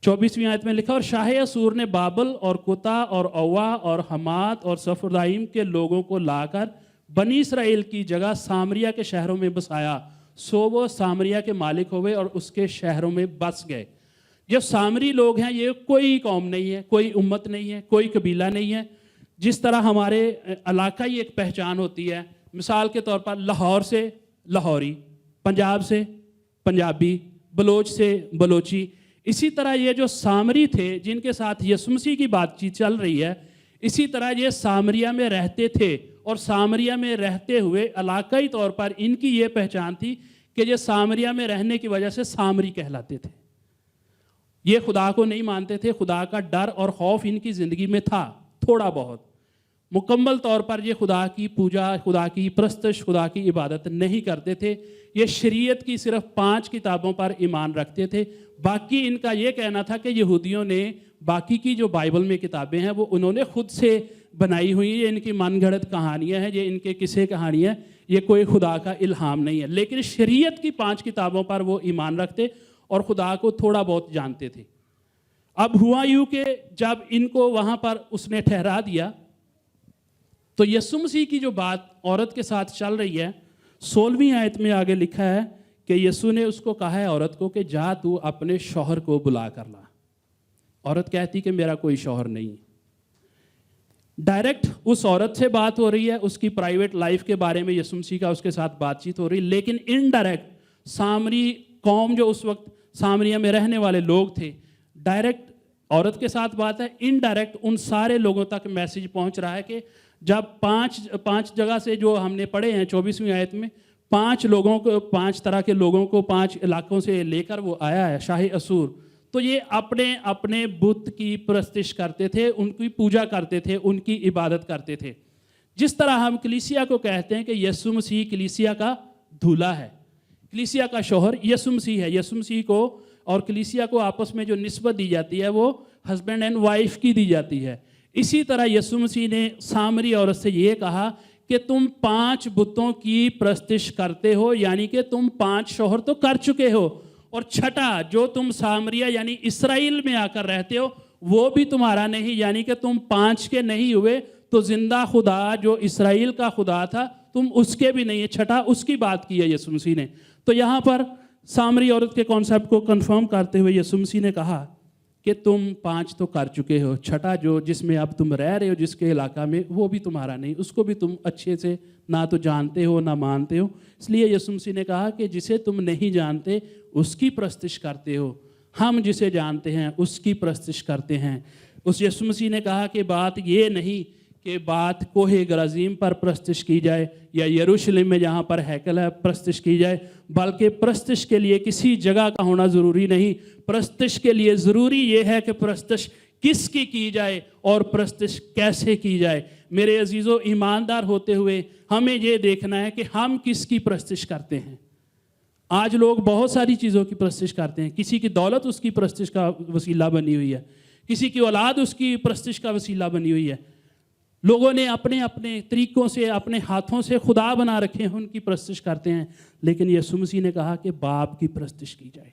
24वीं आयत में लिखा, और शाह असूर ने बाबल और कुता और अवा और हमात और सफरदाइम के लोगों को लाकर बनी इसराइल की जगह सामरिया के शहरों में बसाया। सो वो सामरिया के मालिक हो गए और उसके शहरों में बस गए। जो सामरी लोग हैं ये कोई कौम नहीं है, कोई उम्मत नहीं है, कोई कबीला नहीं है। जिस तरह हमारे इलाकाई एक पहचान होती है, मिसाल के तौर पर लाहौर से लाहौरी, पंजाब से पंजाबी, बलोच से बलोची, इसी तरह ये जो सामरी थे जिनके साथ यीशु मसीह की बातचीत चल रही है, इसी तरह ये सामरिया में रहते थे और सामरिया में रहते हुए इलाकाई तौर पर इनकी ये पहचान थी कि ये सामरिया में रहने की वजह से सामरी कहलाते थे। ये खुदा को नहीं मानते थे, खुदा का डर और खौफ इनकी ज़िंदगी में था थोड़ा बहुत। मुकम्मल तौर पर ये खुदा की पूजा, खुदा की प्रस्तश, खुदा की इबादत नहीं करते थे। ये शरीयत की सिर्फ 5 किताबों पर ईमान रखते थे। बाकी इनका ये कहना था कि यहूदियों ने बाकी की जो बाइबल में किताबें हैं वो उन्होंने खुद से बनाई हुई, ये इनकी मनगढ़ंत कहानियाँ हैं, ये इनके किस्से कहानियाँ, ये कोई खुदा का इल्हाम नहीं है। लेकिन शरीयत की 5 किताबों पर वो ईमान रखते और खुदा को थोड़ा बहुत जानते थे। अब हुआ यूँ कि जब इनको वहाँ पर उसने ठहरा दिया तो यीशु मसीह की जो बात औरत के साथ चल रही है, 16वीं आयत में आगे लिखा है कि यीशु ने उसको कहा है औरत को कि जा तू अपने शौहर को बुला कर ला। औरत कहती कि मेरा कोई शौहर नहीं। डायरेक्ट उस औरत से बात हो रही है, उसकी प्राइवेट लाइफ के बारे में यीशु मसीह का उसके साथ बातचीत हो रही है, लेकिन इनडायरेक्ट सामरी कौम जो उस वक्त सामरिया में रहने वाले लोग थे, डायरेक्ट औरत के साथ बात है, इनडायरेक्ट उन सारे लोगों तक मैसेज पहुंच रहा है कि जब पांच जगह से जो हमने पढ़े हैं 24वीं आयत में, 5 तरह के लोगों को 5 इलाकों से लेकर वो आया है शाही असूर। तो ये अपने अपने बुत की परस्तिश करते थे, उनकी पूजा करते थे, उनकी इबादत करते थे। जिस तरह हम कलीसिया को कहते हैं कि यीशु मसीह कलीसिया का दूल्हा है, कलीसिया का शौहर यीशु मसीह है। यीशु मसीह को और कलीसिया को आपस में जो निस्बत दी जाती है वो हस्बैंड एंड वाइफ की दी जाती है। इसी तरह यीशु मसीह ने सामरी औरत से ये कहा कि तुम 5 बुतों की परस्तिश करते हो, यानी कि तुम 5 शौहर तो कर चुके हो, और छठा जो तुम सामरिया यानी इस्राएल में आकर रहते हो वो भी तुम्हारा नहीं, यानी कि तुम 5 के नहीं हुए, तो जिंदा खुदा जो इस्राएल का खुदा था तुम उसके भी नहीं है, छठा उसकी बात की है यीशु मसीह ने। तो यहाँ पर सामरी औरत के कॉन्सेप्ट को कंफर्म करते हुए यीशु मसीह ने कहा कि तुम 5 तो कर चुके हो, छठा जो जिसमें अब तुम रह रहे हो जिसके इलाका में वो भी तुम्हारा नहीं, उसको भी तुम अच्छे से ना तो जानते हो ना मानते हो। इसलिए यीशु मसीह ने कहा कि जिसे तुम नहीं जानते उसकी परस्तिश करते हो, हम जिसे जानते हैं उसकी परस्तिश करते हैं। उस यीशु मसीह ने कहा कि बात ये नहीं कि बात कोहे गराजीम पर परस्तिश की जाए या यरूशलेम में जहाँ पर हैकल है परस्तिश की जाए, बल्कि परस्तिश के लिए किसी जगह का होना ज़रूरी नहीं। परस्तिश के लिए ज़रूरी ये है कि परस्तिश किसकी की जाए और परस्तिश कैसे की जाए। मेरे अजीज़ों, ईमानदार होते हुए हमें ये देखना है कि हम किसकी परस्तिश करते हैं। आज लोग बहुत सारी चीज़ों की परस्तिश करते हैं, किसी की दौलत उसकी परस्तिश का वसीला बनी हुई है, किसी की औलाद उसकी परस्तिश का वसीला बनी हुई है। लोगों ने अपने अपने तरीक़ों से अपने हाथों से खुदा बना रखे हैं, उनकी परस्तिश करते हैं। लेकिन यीशु मसीह ने कहा कि बाप की परस्तिश की जाए,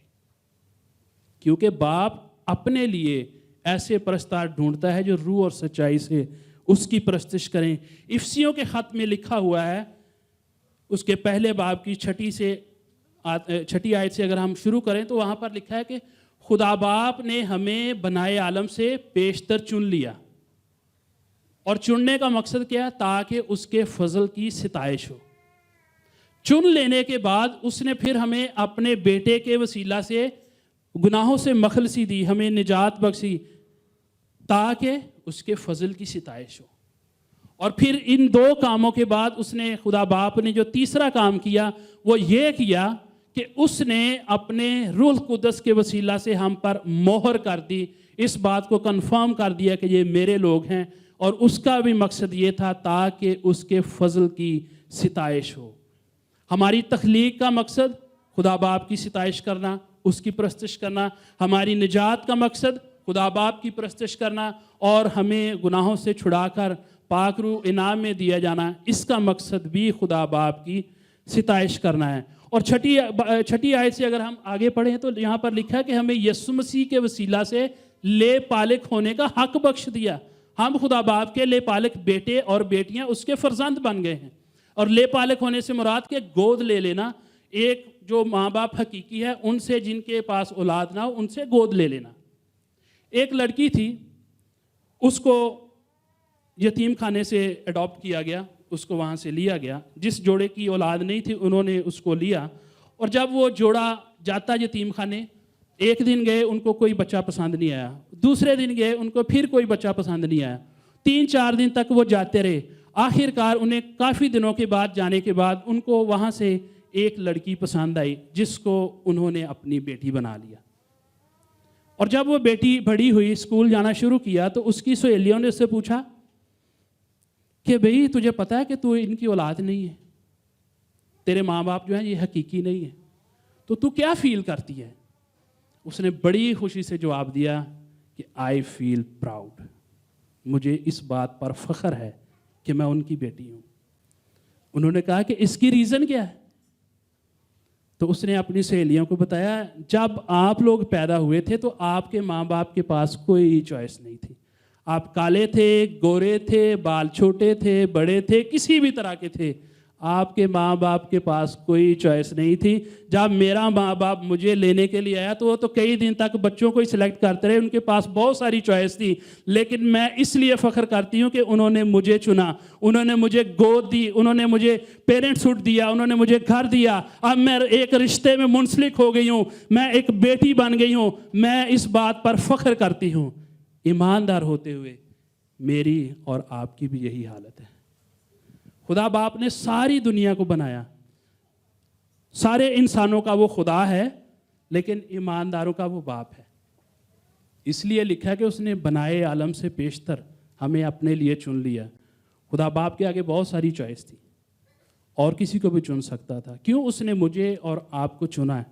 क्योंकि बाप अपने लिए ऐसे परस्तार ढूंढता है जो रूह और सच्चाई से उसकी परस्तिश करें। इफसियों के ख़त में लिखा हुआ है, उसके पहले बाब की छठी आयत से अगर हम शुरू करें तो वहाँ पर लिखा है कि खुदा बाप ने हमें बनाए आलम से पेशतर चुन लिया, और चुनने का मकसद क्या है? ताकि उसके फजल की सिताइश हो। चुन लेने के बाद उसने फिर हमें अपने बेटे के वसीला से गुनाहों से मखलसी दी, हमें निजात बख्शी, ताकि उसके फजल की सिताइश हो। और फिर इन 2 कामों के बाद उसने खुदा बाप ने जो तीसरा काम किया वो ये किया कि उसने अपने रूह कुदस के वसीला से हम पर मोहर कर दी, इस बात को कंफर्म कर दिया कि ये मेरे लोग हैं। और उसका भी मकसद ये था ताकि उसके फजल की सिताइश हो। हमारी तख्लीक का मकसद खुदा बाप की सिताइश करना, उसकी परस्तिश करना। हमारी निजात का मकसद खुदा बाप की परस्तिश करना, और हमें गुनाहों से छुड़ाकर पाक रूह इनाम में दिया जाना, इसका मकसद भी खुदा बाप की सिताइश करना है। और छठी आयत से अगर हम आगे पढ़ें तो यहाँ पर लिखा है कि हमें यीशु मसीह के वसीला से ले पालिक होने का हक बख्श दिया। हम खुदा बाप के ले पालिक बेटे और बेटियां उसके फर्जंद बन गए हैं। और ले पालिक होने से मुराद के गोद ले लेना, एक जो माँ बाप हकीकी है उनसे जिनके पास औलाद ना हो उनसे गोद ले लेना। एक लड़की थी, उसको यतीम खाने से अडॉप्ट किया गया, उसको वहाँ से लिया गया। जिस जोड़े की औलाद नहीं थी उन्होंने उसको लिया, और जब वो जोड़ा जाता यतीम खाने, एक दिन गए उनको कोई बच्चा पसंद नहीं आया, दूसरे दिन गए उनको फिर कोई बच्चा पसंद नहीं आया, 3-4 दिन तक वो जाते रहे। आखिरकार उन्हें काफ़ी दिनों के बाद जाने के बाद उनको वहाँ से एक लड़की पसंद आई जिसको उन्होंने अपनी बेटी बना लिया। और जब वो बेटी बड़ी हुई, स्कूल जाना शुरू किया, तो उसकी सहेलियों ने उससे पूछा कि भाई तुझे पता है कि तू इनकी औलाद नहीं है, तेरे माँ बाप जो हैं ये हकीकी नहीं है, तो तू क्या फील करती है? उसने बड़ी खुशी से जवाब दिया कि आई फील प्राउड, मुझे इस बात पर फ़ख्र है कि मैं उनकी बेटी हूँ। उन्होंने कहा कि इसकी रीज़न क्या है? तो उसने अपनी सहेलियों को बताया, जब आप लोग पैदा हुए थे तो आपके माँ बाप के पास कोई चॉइस नहीं थी। आप काले थे, गोरे थे, बाल छोटे थे, बड़े थे, किसी भी तरह के थे, आपके माँ बाप के पास कोई चॉइस नहीं थी। जब मेरा माँ बाप मुझे लेने के लिए आया तो वो तो कई दिन तक बच्चों को ही सिलेक्ट करते रहे, उनके पास बहुत सारी चॉइस थी, लेकिन मैं इसलिए फ़ख्र करती हूँ कि उन्होंने मुझे चुना, उन्होंने मुझे गोद दी, उन्होंने मुझे पेरेंट्सहुड दिया, उन्होंने मुझे घर दिया। अब मैं एक रिश्ते में मुंसलिक हो गई हूँ, मैं एक बेटी बन गई हूँ। मैं इस बात पर फ़ख्र करती हूँ। ईमानदार होते हुए मेरी और आपकी भी यही हालत है। खुदा बाप ने सारी दुनिया को बनाया, सारे इंसानों का वो खुदा है, लेकिन ईमानदारों का वो बाप है। इसलिए लिखा है कि उसने बनाए आलम से पेशतर हमें अपने लिए चुन लिया। खुदा बाप के आगे बहुत सारी चॉइस थी, और किसी को भी चुन सकता था। क्यों उसने मुझे और आपको चुना है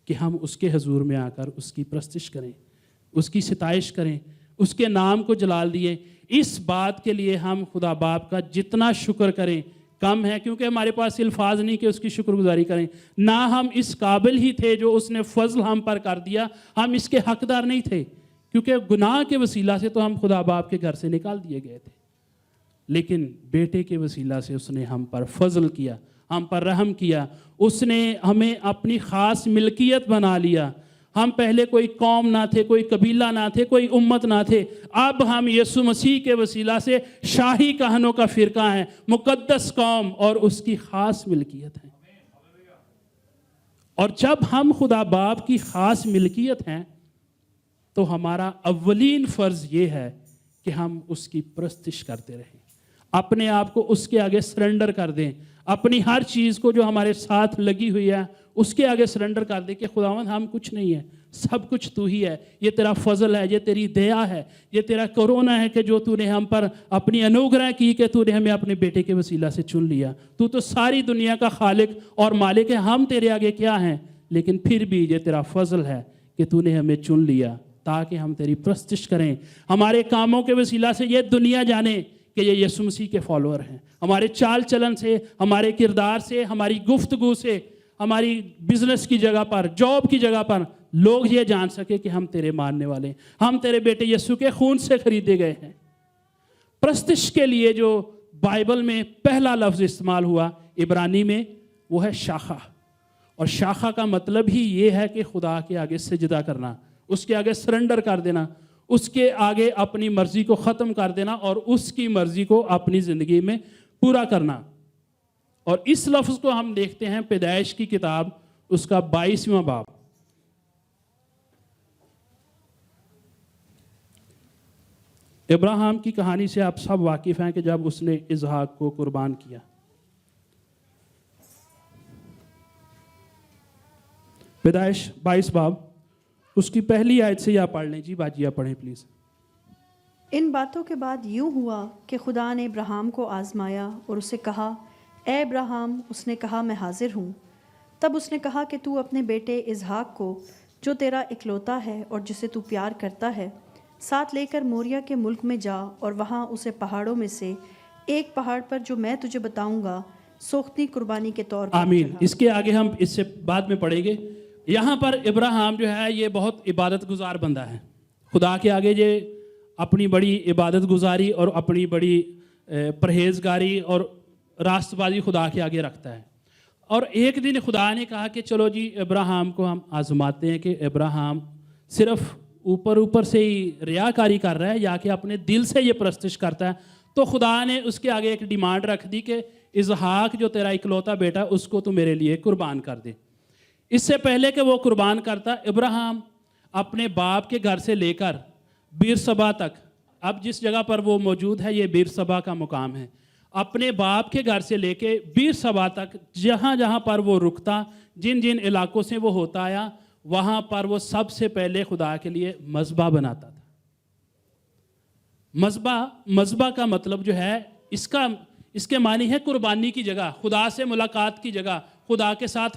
कि हम उसके हजूर में आकर उसकी प्रस्तिश करें, उसकी सिताइश करें, उसके नाम को जलाल दिए। इस बात के लिए हम खुदा बाप का जितना शुक्र करें कम है, क्योंकि हमारे पास अल्फाज नहीं कि उसकी शुक्रगुजारी करें। ना हम इस काबिल ही थे जो उसने फजल हम पर कर दिया, हम इसके हकदार नहीं थे, क्योंकि गुनाह के वसीला से तो हम खुदा बाप के घर से निकाल दिए गए थे। लेकिन बेटे के वसीला से उसने हम पर फजल किया, हम पर रहम किया, उसने हमें अपनी ख़ास मिल्कियत बना लिया। हम पहले कोई कौम ना थे, कोई कबीला ना थे, कोई उम्मत ना थे। अब हम यीशु मसीह के वसीला से शाही कहनों का फ़िरका है, मुक़द्दस कौम और उसकी ख़ास मिल्कियत है। और जब हम खुदा बाप की ख़ास मिल्कियत हैं तो हमारा अव्वलीन फ़र्ज़ ये है कि हम उसकी प्रस्तिश करते रहें, अपने आप को उसके आगे सरेंडर कर दें, अपनी हर चीज़ को जो हमारे साथ लगी हुई है उसके आगे सरेंडर कर दें कि खुदावंद हम कुछ नहीं है, सब कुछ तू ही है, ये तेरा फजल है, ये तेरी दया है, ये तेरा करोना है कि जो तूने हम पर अपनी अनुग्रह की कि तूने हमें अपने बेटे के वसीला से चुन लिया। तू तो सारी दुनिया का खालिक और मालिक है, हम तेरे आगे क्या हैं, लेकिन फिर भी ये तेरा फजल है कि तूने हमें चुन लिया ताकि हम तेरी प्रस्तिश करें। हमारे कामों के वसीला से ये दुनिया जाने कि ये यीशु मसीह के फॉलोअर हैं। हमारे चाल चलन से, हमारे किरदार से, हमारी गुफ्तगू से, हमारी बिजनेस की जगह पर, जॉब की जगह पर लोग ये जान सके कि हम तेरे मानने वाले हैं, हम तेरे बेटे यीशु के खून से खरीदे गए हैं। प्रस्तिश के लिए जो बाइबल में पहला लफ्ज़ इस्तेमाल हुआ इब्रानी में, वो है शाखा। और शाखा का मतलब ही ये है कि खुदा के आगे सजदा करना, उसके आगे सरेंडर कर देना, उसके आगे अपनी मर्ज़ी को ख़त्म कर देना और उसकी मर्ज़ी को अपनी ज़िंदगी में पूरा करना। और इस लफ्ज़ को हम देखते हैं पैदाइश की किताब उसका 22वां बाब। इब्राहिम की कहानी से आप सब वाकिफ़ हैं कि जब उसने इसहाक को कुर्बान किया। पैदाइश 22 बाब उसकी पहली आयत से या पढ़ लें जी, बाजिया पढ़ें प्लीज़। इन बातों के बाद यूँ हुआ कि खुदा ने अब्राहम को आज़माया और उसे कहा, ए अब्राहम। उसने कहा, मैं हाजिर हूँ। तब उसने कहा कि तू अपने बेटे इसहाक को, जो तेरा इकलौता है और जिसे तू प्यार करता है, साथ लेकर मोरिया के मुल्क में जा और वहाँ उसे पहाड़ों में से एक पहाड़ पर जो मैं तुझे बताऊँगा सोख्ती कुर्बानी के तौर पर आमीन। चढ़ा। इसके आगे हम इससे बाद में पढ़ेंगे। यहाँ पर इब्राहिम जो है ये बहुत इबादत गुजार बंदा है। खुदा के आगे ये अपनी बड़ी इबादत गुजारी और अपनी बड़ी परहेजगारी और रास्तबाजी खुदा के आगे रखता है। और एक दिन खुदा ने कहा कि चलो जी इब्राहिम को हम आजमाते हैं कि इब्राहिम सिर्फ ऊपर ऊपर से ही रियाकारी कर रहा है या कि अपने दिल से ये प्रस्तिश करता है। तो खुदा ने उसके आगे एक डिमांड रख दी कि इसहाक जो तेरा इकलौता बेटा उसको तू मेरे लिए कुर्बान कर दे। इससे पहले कि वो कुर्बान करता, इब्राहिम अपने बाप के घर से लेकर बीरसबा तक, अब जिस जगह पर वो मौजूद है ये बीरसबा का मुकाम है, अपने बाप के घर से लेके बीरसबा तक जहाँ जहाँ पर वो रुकता, जिन जिन इलाकों से वो होता आया, वहाँ पर वो सबसे पहले खुदा के लिए मज़बा बनाता था। मज़बा का मतलब जो है इसके मानी है कुर्बानी की जगह, खुदा से मुलाकात की जगह, खुदा के साथ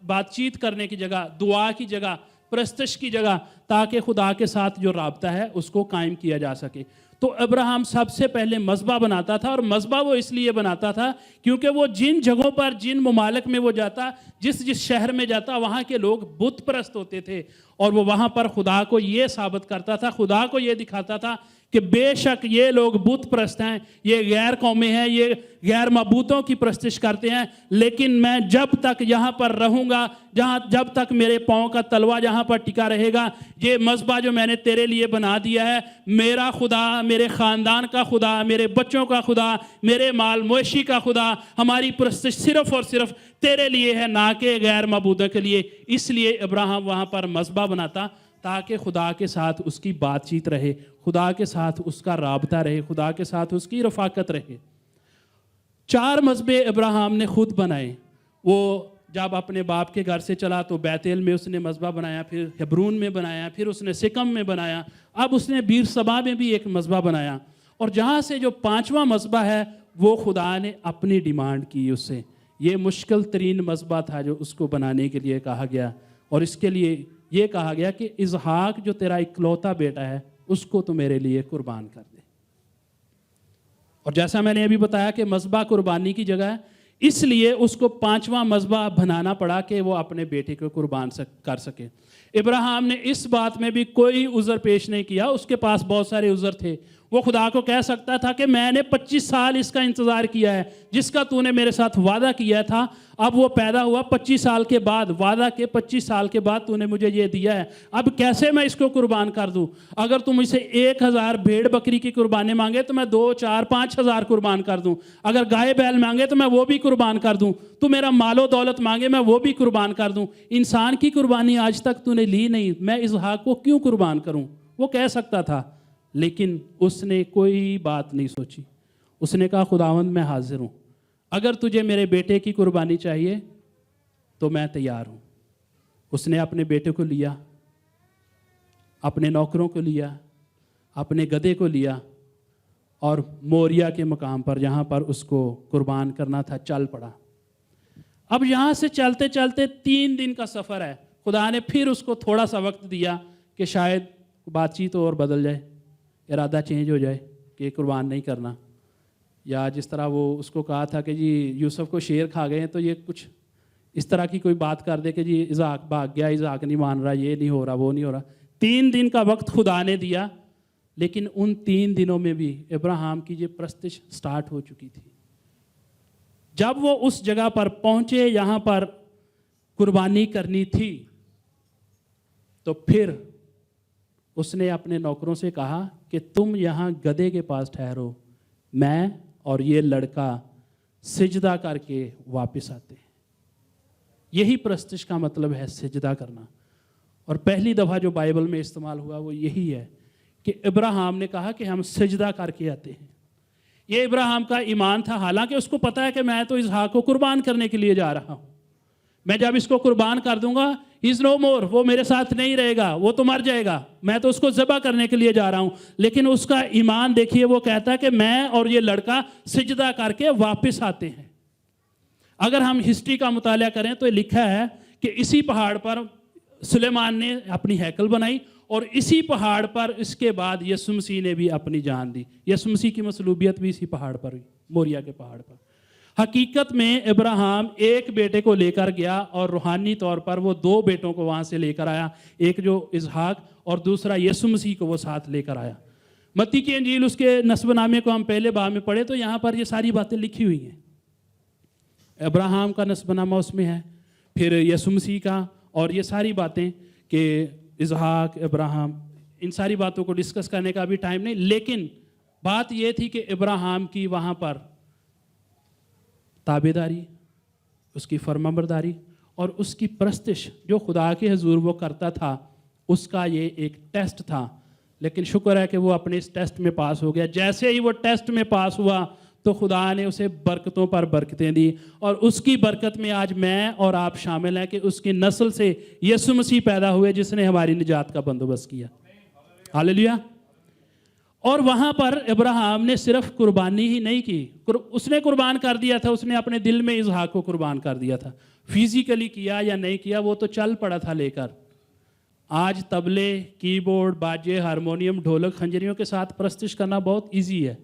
बातचीत करने की जगह, दुआ की जगह, प्रस्तश की जगह, ताकि खुदा के साथ जो राब्ता है उसको कायम किया जा सके। तो अब्राहम सबसे पहले मज़बा बनाता था। और मज़बा वो इसलिए बनाता था क्योंकि वो जिन जगहों पर, जिन ममालिक में वो जाता, जिस शहर में जाता, वहाँ के लोग बुत परस्त होते थे। और वो वहाँ पर खुदा को ये साबित करता था, खुदा को ये दिखाता था कि बेशक ये लोग बुत परस्त हैं, ये गैर कौमें हैं, ये गैर मबूतों की प्रस्तिश करते हैं, लेकिन मैं जब तक यहाँ पर रहूँगा, जब तक मेरे पाँव का तलवा यहाँ पर टिका रहेगा, ये मज़बा जो मैंने तेरे लिए बना दिया है, मेरा खुदा, मेरे ख़ानदान का खुदा, मेरे बच्चों का खुदा, मेरे माल मोशी का खुदा, हमारी प्रस्तिश सिर्फ़ और सिर्फ तेरे लिए है, ना कि गैर मबूदों के लिए। इसलिए अब्राहम वहाँ पर मज़बा बनाता ताकि खुदा के साथ उसकी बातचीत रहे, खुदा के साथ उसका राबता रहे, खुदा के साथ उसकी रफ़ाकत रहे। 4 मज़बे अब्राहम ने खुद बनाए। वो जब अपने बाप के घर से चला तो बैतेल में उसने मज़बा बनाया, फिर हेब्रून में बनाया, फिर उसने सिकम में बनाया, अब उसने बीर सबा में भी एक मज़बा बनाया। और जहाँ से जो 5वां मज़बा है वो खुदा ने अपनी डिमांड की उससे। ये मुश्किल तरीन मज़बा था जो उसको बनाने के लिए कहा गया, और इसके लिए ये कहा गया कि इसहाक जो तेरा इकलौता बेटा है उसको तो मेरे लिए कुर्बान कर दे। और जैसा मैंने अभी बताया कि मज़बा कुर्बानी की जगह है, इसलिए उसको 5वां मज़बा बनाना पड़ा कि वो अपने बेटे को कुर्बान कर सके। इब्राहिम ने इस बात में भी कोई उज़र पेश नहीं किया, उसके पास बहुत सारे उज़र थे। वो खुदा को कह सकता था कि मैंने 25 साल इसका इंतज़ार किया है, जिसका तूने मेरे साथ वादा किया था, अब वो पैदा हुआ 25 साल के बाद, वादा के 25 साल के बाद तूने मुझे ये दिया है, अब कैसे मैं इसको कुर्बान कर दूं? अगर तू मुझसे 1000 भेड़ बकरी की कुर्बानी मांगे तो मैं 2, 4, 5 हज़ार कुर्बान कर दूं। अगर गाय बैल मांगे तो मैं वो भी कुर्बान कर दूं। तू मेरा मालो दौलत मांगे मैं वो भी कुर्बान कर दूं। इंसान की कुर्बानी आज तक तूने ली नहीं, मैं इसहाक को क्यों कुर्बान करूं? वो कह सकता था, लेकिन उसने कोई बात नहीं सोची। उसने कहा, खुदावंद मैं हाजिर हूँ, अगर तुझे मेरे बेटे की कुर्बानी चाहिए तो मैं तैयार हूँ। उसने अपने बेटे को लिया, अपने नौकरों को लिया, अपने गधे को लिया और मोरिया के मकाम पर जहाँ पर उसको कुर्बान करना था चल पड़ा। अब यहाँ से चलते चलते 3 दिन का सफ़र है। खुदा ने फिर उसको थोड़ा सा वक्त दिया कि शायद बातचीत और बदल जाए, इरादा चेंज हो जाए कि कुर्बान नहीं करना। या जिस तरह वो उसको कहा था कि जी यूसुफ को शेर खा गए हैं, तो ये कुछ इस तरह की कोई बात कर दे कि जी इज़हाक भाग गया, इज़हाक नहीं मान रहा, ये नहीं हो रहा, वो नहीं हो रहा। 3 दिन का वक्त खुदा ने दिया, लेकिन उन 3 दिनों में भी इब्राहिम की ये प्रस्तिश स्टार्ट हो चुकी थी। जब वो उस जगह पर पहुंचे यहाँ पर कुर्बानी करनी थी, तो फिर उसने अपने नौकरों से कहा कि तुम यहाँ गधे के पास ठहरो, मैं और ये लड़का सिजदा करके वापस आते हैं। यही प्रस्तिश का मतलब है, सिजदा करना। और पहली दफ़ा जो बाइबल में इस्तेमाल हुआ वो यही है कि इब्राहिम ने कहा कि हम सिजदा करके आते हैं। ये इब्राहिम का ईमान था, हालांकि उसको पता है कि मैं तो इसहाक को कुर्बान करने के लिए जा रहा हूँ, मैं जब इसको कुर्बान कर दूंगा इज़ नो मोर, वो मेरे साथ नहीं रहेगा, वो तो मर जाएगा, मैं तो उसको ज़बह करने के लिए जा रहा हूँ। लेकिन उसका ईमान देखिए, वो कहता है कि मैं और ये लड़का सिजदा करके वापस आते हैं। अगर हम हिस्ट्री का मुताला करें तो लिखा है कि इसी पहाड़ पर सुलेमान ने अपनी हैकल बनाई और इसी पहाड़ पर इसके बाद यीशु मसीह ने भी अपनी जान दी। यीशु मसीह की मसलूबियत भी इसी पहाड़ पर हुई, मोरिया के पहाड़ पर। हकीकत में इब्राहिम एक बेटे को लेकर गया और रूहानी तौर पर वो 2 बेटों को वहाँ से लेकर आया, एक जो इसहाक और दूसरा यीशु मसीह को वो साथ लेकर आया। मत्ती की इंजील उसके नस्बनामे को हम पहले बाब में पढ़े तो यहाँ पर ये सारी बातें लिखी हुई हैं। इब्राहिम का नस्बनामा उसमें है, फिर यीशु मसीह का, और ये सारी बातें कि इसहाक, इब्राहिम, इन सारी बातों को डिस्कस करने का अभी टाइम नहीं। लेकिन बात ये थी कि इब्राहिम की वहाँ पर ताबेदारी, उसकी फरमाबरदारी और उसकी प्रस्तिश जो खुदा के हुजूर वो करता था, उसका ये एक टेस्ट था। लेकिन शुक्र है कि वो अपने इस टेस्ट में पास हो गया। जैसे ही वो टेस्ट में पास हुआ तो खुदा ने उसे बरकतों पर बरकतें दी, और उसकी बरकत में आज मैं और आप शामिल हैं कि उसकी नस्ल से यीशु मसीह पैदा हुए, जिसने हमारी निजात का बंदोबस्त किया। हालेलुया। और वहाँ पर इब्राहिम ने सिर्फ कुर्बानी ही नहीं की, उसने कुर्बान कर दिया था, उसने अपने दिल में इसहाक को कुर्बान कर दिया था। फिजिकली किया या नहीं किया वो तो चल पड़ा था लेकर। आज तबले, कीबोर्ड, बाजे, हारमोनियम, ढोलक, खंजरियों के साथ प्रस्तिश करना बहुत इजी है,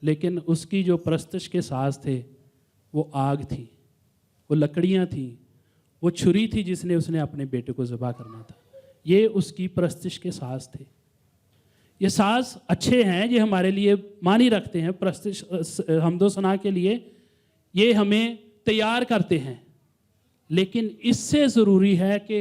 लेकिन उसकी जो प्रस्तिश के साज थे वो आग थी, वो लकड़ियाँ थी, वो छुरी थी जिसने उसने अपने बेटे को ज़बह करना था। ये उसकी प्रस्तिश के साज थे। ये साज अच्छे हैं, ये हमारे लिए मानी रखते हैं, हमदो सना के लिए ये हमें तैयार करते हैं। लेकिन इससे ज़रूरी है कि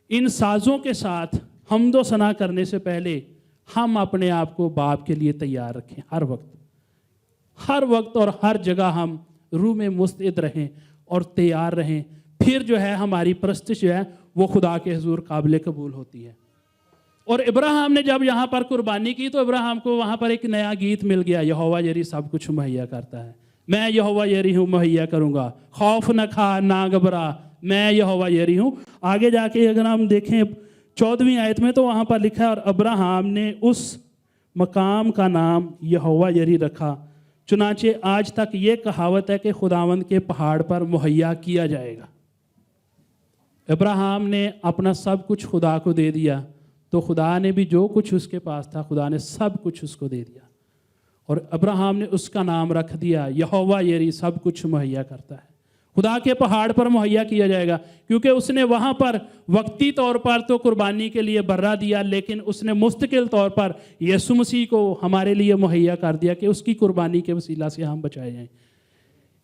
इन साज़ों के साथ हमदो सना करने से पहले हम अपने आप को बाप के लिए तैयार रखें। हर वक्त और हर जगह हम रूह में मुस्तैद रहें और तैयार रहें। फिर जो है हमारी परस्तिश जो है वो खुदा के हुजूर काबिल कबूल होती है। और इब्राहिम ने जब यहाँ पर कुर्बानी की तो इब्राहिम को वहाँ पर एक नया गीत मिल गया, यहोवा यरी सब कुछ मुहैया करता है। मैं यहोवा यरी हूँ, मुहैया करूँगा, खौफ न खा ना घबरा, मैं यहोवा यरी हूँ। आगे जाके अगर हम देखें 14वीं आयत में तो वहाँ पर लिखा है, और अब्राहम ने उस मकाम का नाम यहोवा यरी रखा। चुनाचे आज तक ये कहावत है कि खुदावंद के पहाड़ पर मुहैया किया जाएगा। अब्राहम ने अपना सब कुछ खुदा को दे दिया, तो खुदा ने भी जो कुछ उसके पास था खुदा ने सब कुछ उसको दे दिया। और अब्राहम ने उसका नाम रख दिया यहोवा यरी, सब कुछ मुहैया करता है। खुदा के पहाड़ पर मुहैया किया जाएगा, क्योंकि उसने वहाँ पर वक्ती तौर पर तो कुर्बानी के लिए बर्रा दिया, लेकिन उसने मुस्तकिल तौर पर यीशु मसीह को हमारे लिए मुहैया कर दिया कि उसकी कुर्बानी के वसीला से हम बचाए जाएं।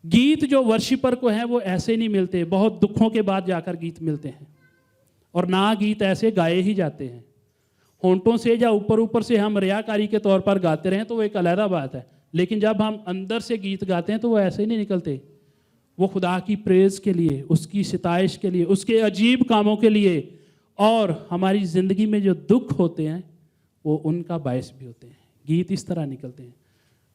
गीत जो वर्शिपर को हैं वो ऐसे नहीं मिलते, बहुत दुखों के बाद जाकर गीत मिलते हैं। और ना गीत ऐसे गाए ही जाते हैं होंठों से, या ऊपर ऊपर से हम रियाकारी के तौर पर गाते रहें तो वो एक अलग बात है, लेकिन जब हम अंदर से गीत गाते हैं तो वो ऐसे ही नहीं निकलते। वो खुदा की प्रेज़ के लिए, उसकी सिताइश के लिए, उसके अजीब कामों के लिए, और हमारी ज़िंदगी में जो दुख होते हैं वो उनका बायस भी होते हैं। गीत इस तरह निकलते हैं।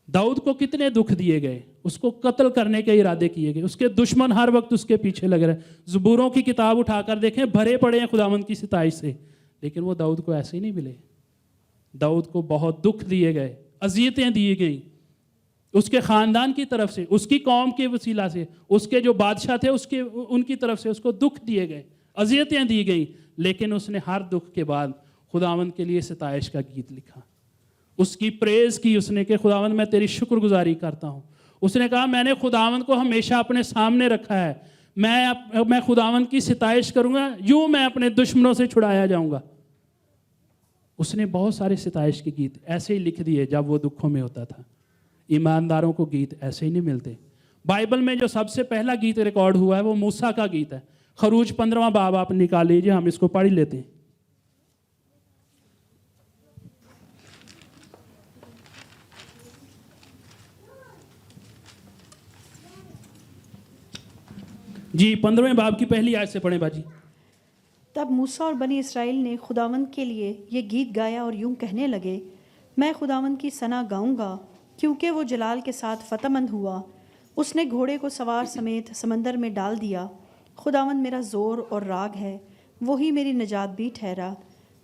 दाऊद को कितने दुख दिए गए, उसको कत्ल करने के इरादे किए गए, उसके दुश्मन हर वक्त उसके पीछे लग रहे। ज़बूरों की किताब उठाकर देखें, भरे पड़े हैं खुदावंद की सिताइश से, लेकिन वो दाऊद को ऐसे ही नहीं मिले। दाऊद को बहुत दुख दिए गए, अज़ियतें दी गई उसके ख़ानदान की तरफ से, उसकी कौम के वसीला से, उसके जो बादशाह थे उसके उनकी तरफ से उसको दुख दिए गए, अज़ियतें दी गई। लेकिन उसने हर दुख के बाद खुदावंद के लिए सिताइश का गीत लिखा, उसकी प्रेज़ की उसने कि खुदावंद मैं तेरी शुक्रगुजारी करता हूँ। उसने कहा मैंने खुदावंद को हमेशा अपने सामने रखा है, मैं खुदावंद की सिताइश करूँगा, यूँ मैं अपने दुश्मनों से छुड़ाया जाऊँगा। उसने बहुत सारे सिताइश के गीत ऐसे ही लिख दिए जब वो दुखों में होता था। ईमानदारों को गीत ऐसे ही नहीं मिलते। बाइबल में जो सबसे पहला गीत रिकॉर्ड हुआ है वो मूसा का गीत है। खरूज 15वां बाब आप निकाल लीजिए, हम इसको पढ़ लेते हैं। जी 15वें बाब की पहली आयत से पढ़ें बाजी। तब मूसा और बनी इसराइल ने खुदावंद के लिए ये गीत गाया और यूं कहने लगे, मैं खुदावंद की सना गाऊंगा, क्योंकि वो जलाल के साथ फतमंद हुआ। उसने घोड़े को सवार समेत समंदर में डाल दिया। खुदावंद मेरा जोर और राग है, वही मेरी निजात भी ठहरा।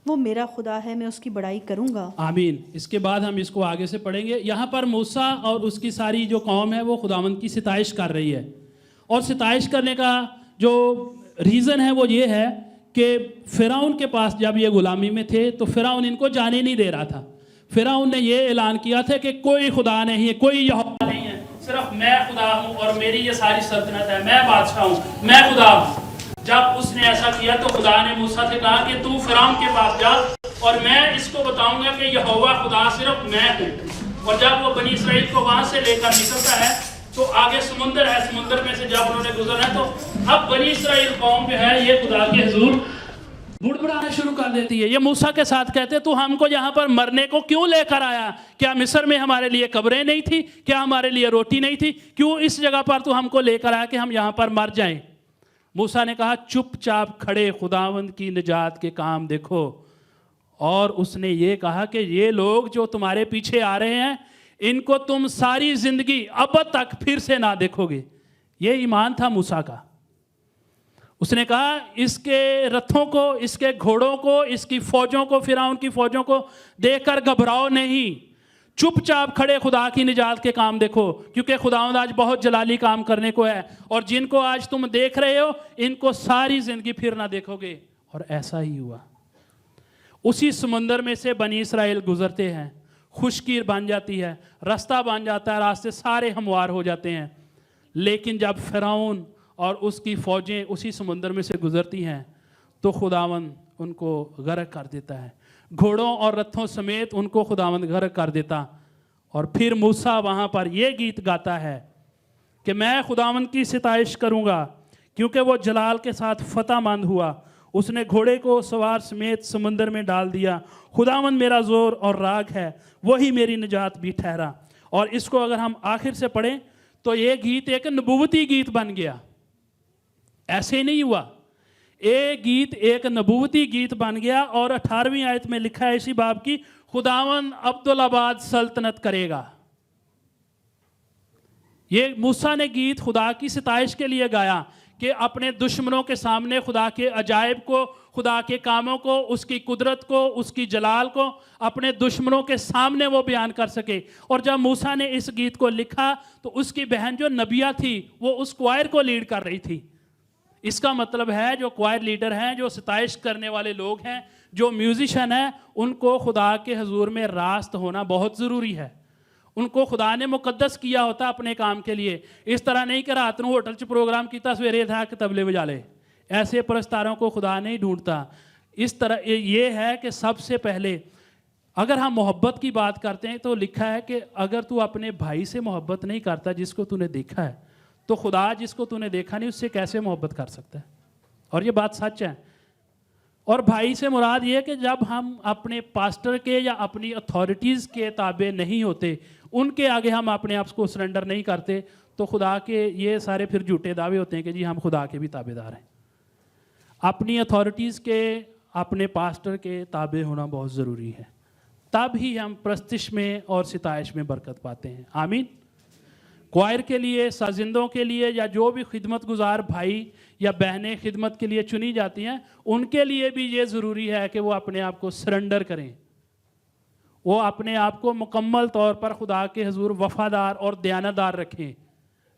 वो मेरा खुदा है, मैं उसकी बड़ाई करूंगा। आमीन। इसके बाद हम इसको आगे से पढ़ेंगे। यहाँ पर मूसा और उसकी सारी जो कौम है वो खुदावंद की सिताइश कर रही है, और सिताइश करने का जो रीज़न है वो ये है कि फ़िरौन के पास जब ये गुलामी में थे तो फ़िरौन इनको जाने नहीं दे रहा था। फ़िरौन ने ये ऐलान किया था कि कोई खुदा नहीं है, कोई यहोवा नहीं है, सिर्फ मैं खुदा हूँ और मेरी ये सारी सल्तनत है, मैं बादशाह हूँ, मैं खुदा हूँ। जब उसने ऐसा किया तो खुदा ने मूसा से कहा कि तू फ़िरौन के पास जा और मैं इसको बताऊंगा कि यहोवा खुदा सिर्फ मैं हूँ। और जब वो बनी इसराइल को वहाँ से लेकर निकलता है तो आगे समुंदर है, समुंदर में से जब उन्होंने गुजरना है तो अब बनी इसराइल कौम जो है ये खुदा के हुजूर बुड़बुड़ाना शुरू कर देती है। ये मूसा के साथ कहते तू हमको यहाँ पर मरने को क्यों लेकर आया? क्या मिस्र में हमारे लिए कब्रें नहीं थी? क्या हमारे लिए रोटी नहीं थी? क्यों इस जगह पर तू हमको लेकर आया कि हम यहाँ पर मर जाएं? मूसा ने कहा चुपचाप खड़े खुदावंद की निजात के काम देखो। और उसने ये कहा कि ये लोग जो तुम्हारे पीछे आ रहे हैं इनको तुम सारी जिंदगी अब तक फिर से ना देखोगे। ये ईमान था मूसा का। उसने कहा इसके रथों को, इसके घोड़ों को, इसकी फौजों को, फिरौन की फौजों को देखकर घबराओ नहीं, चुपचाप खड़े खुदा की निजात के काम देखो, क्योंकि खुदावंद आज बहुत जलाली काम करने को है और जिनको आज तुम देख रहे हो इनको सारी जिंदगी फिर ना देखोगे। और ऐसा ही हुआ। उसी समुंदर में से बनी इसराइल गुजरते हैं, खुशकी बन जाती है, रास्ता बन जाता है, रास्ते सारे हमवार हो जाते हैं। लेकिन जब फिरौन और उसकी फौजें उसी समुंदर में से गुजरती हैं तो खुदावंद उनको गर्क कर देता है। घोड़ों और रथों समेत उनको खुदावंद गर्क कर देता। और फिर मूसा वहाँ पर ये गीत गाता है कि मैं खुदावंद की सिताइश करूँगा क्योंकि वो जलाल के साथ फतेहमंद हुआ, उसने घोड़े को सवार समेत समुंदर में डाल दिया। खुदावंद मेरा जोर और राग है, वही मेरी निजात भी ठहरा। और इसको अगर हम आखिर से पढ़ें तो ये गीत एक नबूवती गीत बन गया। ऐसे ही नहीं हुआ, ये गीत एक नबूवती गीत बन गया। और 18वीं आयत में लिखा है इसी बाब की, खुदावंद अब्दुल्लाबाद सल्तनत करेगा। ये मूसा ने गीत खुदा की सिताइश के लिए गाया कि अपने दुश्मनों के सामने खुदा के अजायब को, खुदा के कामों को, उसकी कुदरत को, उसकी जलाल को अपने दुश्मनों के सामने वो बयान कर सके। और जब मूसा ने इस गीत को लिखा तो उसकी बहन जो नबिया थी वो उस क्वायर को लीड कर रही थी। इसका मतलब है जो क्वायर लीडर हैं, जो सिताइश करने वाले लोग हैं, जो म्यूजिशियन हैं, उनको खुदा के हजूर में रास्त होना बहुत ज़रूरी है। उनको खुदा ने मुकद्दस किया होता अपने काम के लिए। इस तरह नहीं कि रात को होटल च प्रोग्राम किया सवेरे था कि तबले बजा ले, ऐसे परस्तारों को खुदा नहीं ढूंढता। इस तरह ये है कि सबसे पहले अगर हम मोहब्बत की बात करते हैं तो लिखा है कि अगर तू अपने भाई से मोहब्बत नहीं करता जिसको तूने देखा है, तो खुदा जिसको तूने देखा नहीं उससे कैसे मोहब्बत कर सकता है। और ये बात सच है। और भाई से मुराद ये कि जब हम अपने पास्टर के या अपनी अथॉरिटीज़ के ताबे नहीं होते, उनके आगे हम अपने आप को सरेंडर नहीं करते, तो खुदा के ये सारे फिर झूठे दावे होते हैं कि जी हम खुदा के भी ताबेदार हैं। अपनी अथॉरिटीज़ के, अपने पास्टर के ताबे होना बहुत ज़रूरी है, तब ही हम प्रस्तिश में और सिताइश में बरकत पाते हैं। आमीन। क्वायर के लिए, साजिंदों के लिए, या जो भी खिदमत गुजार भाई या बहनें खिदमत के लिए चुनी जाती हैं, उनके लिए भी ये ज़रूरी है कि वो अपने आप को सरेंडर करें, वो अपने आप को मुकम्मल तौर पर खुदा के हजूर वफादार और दयानतदार रखें।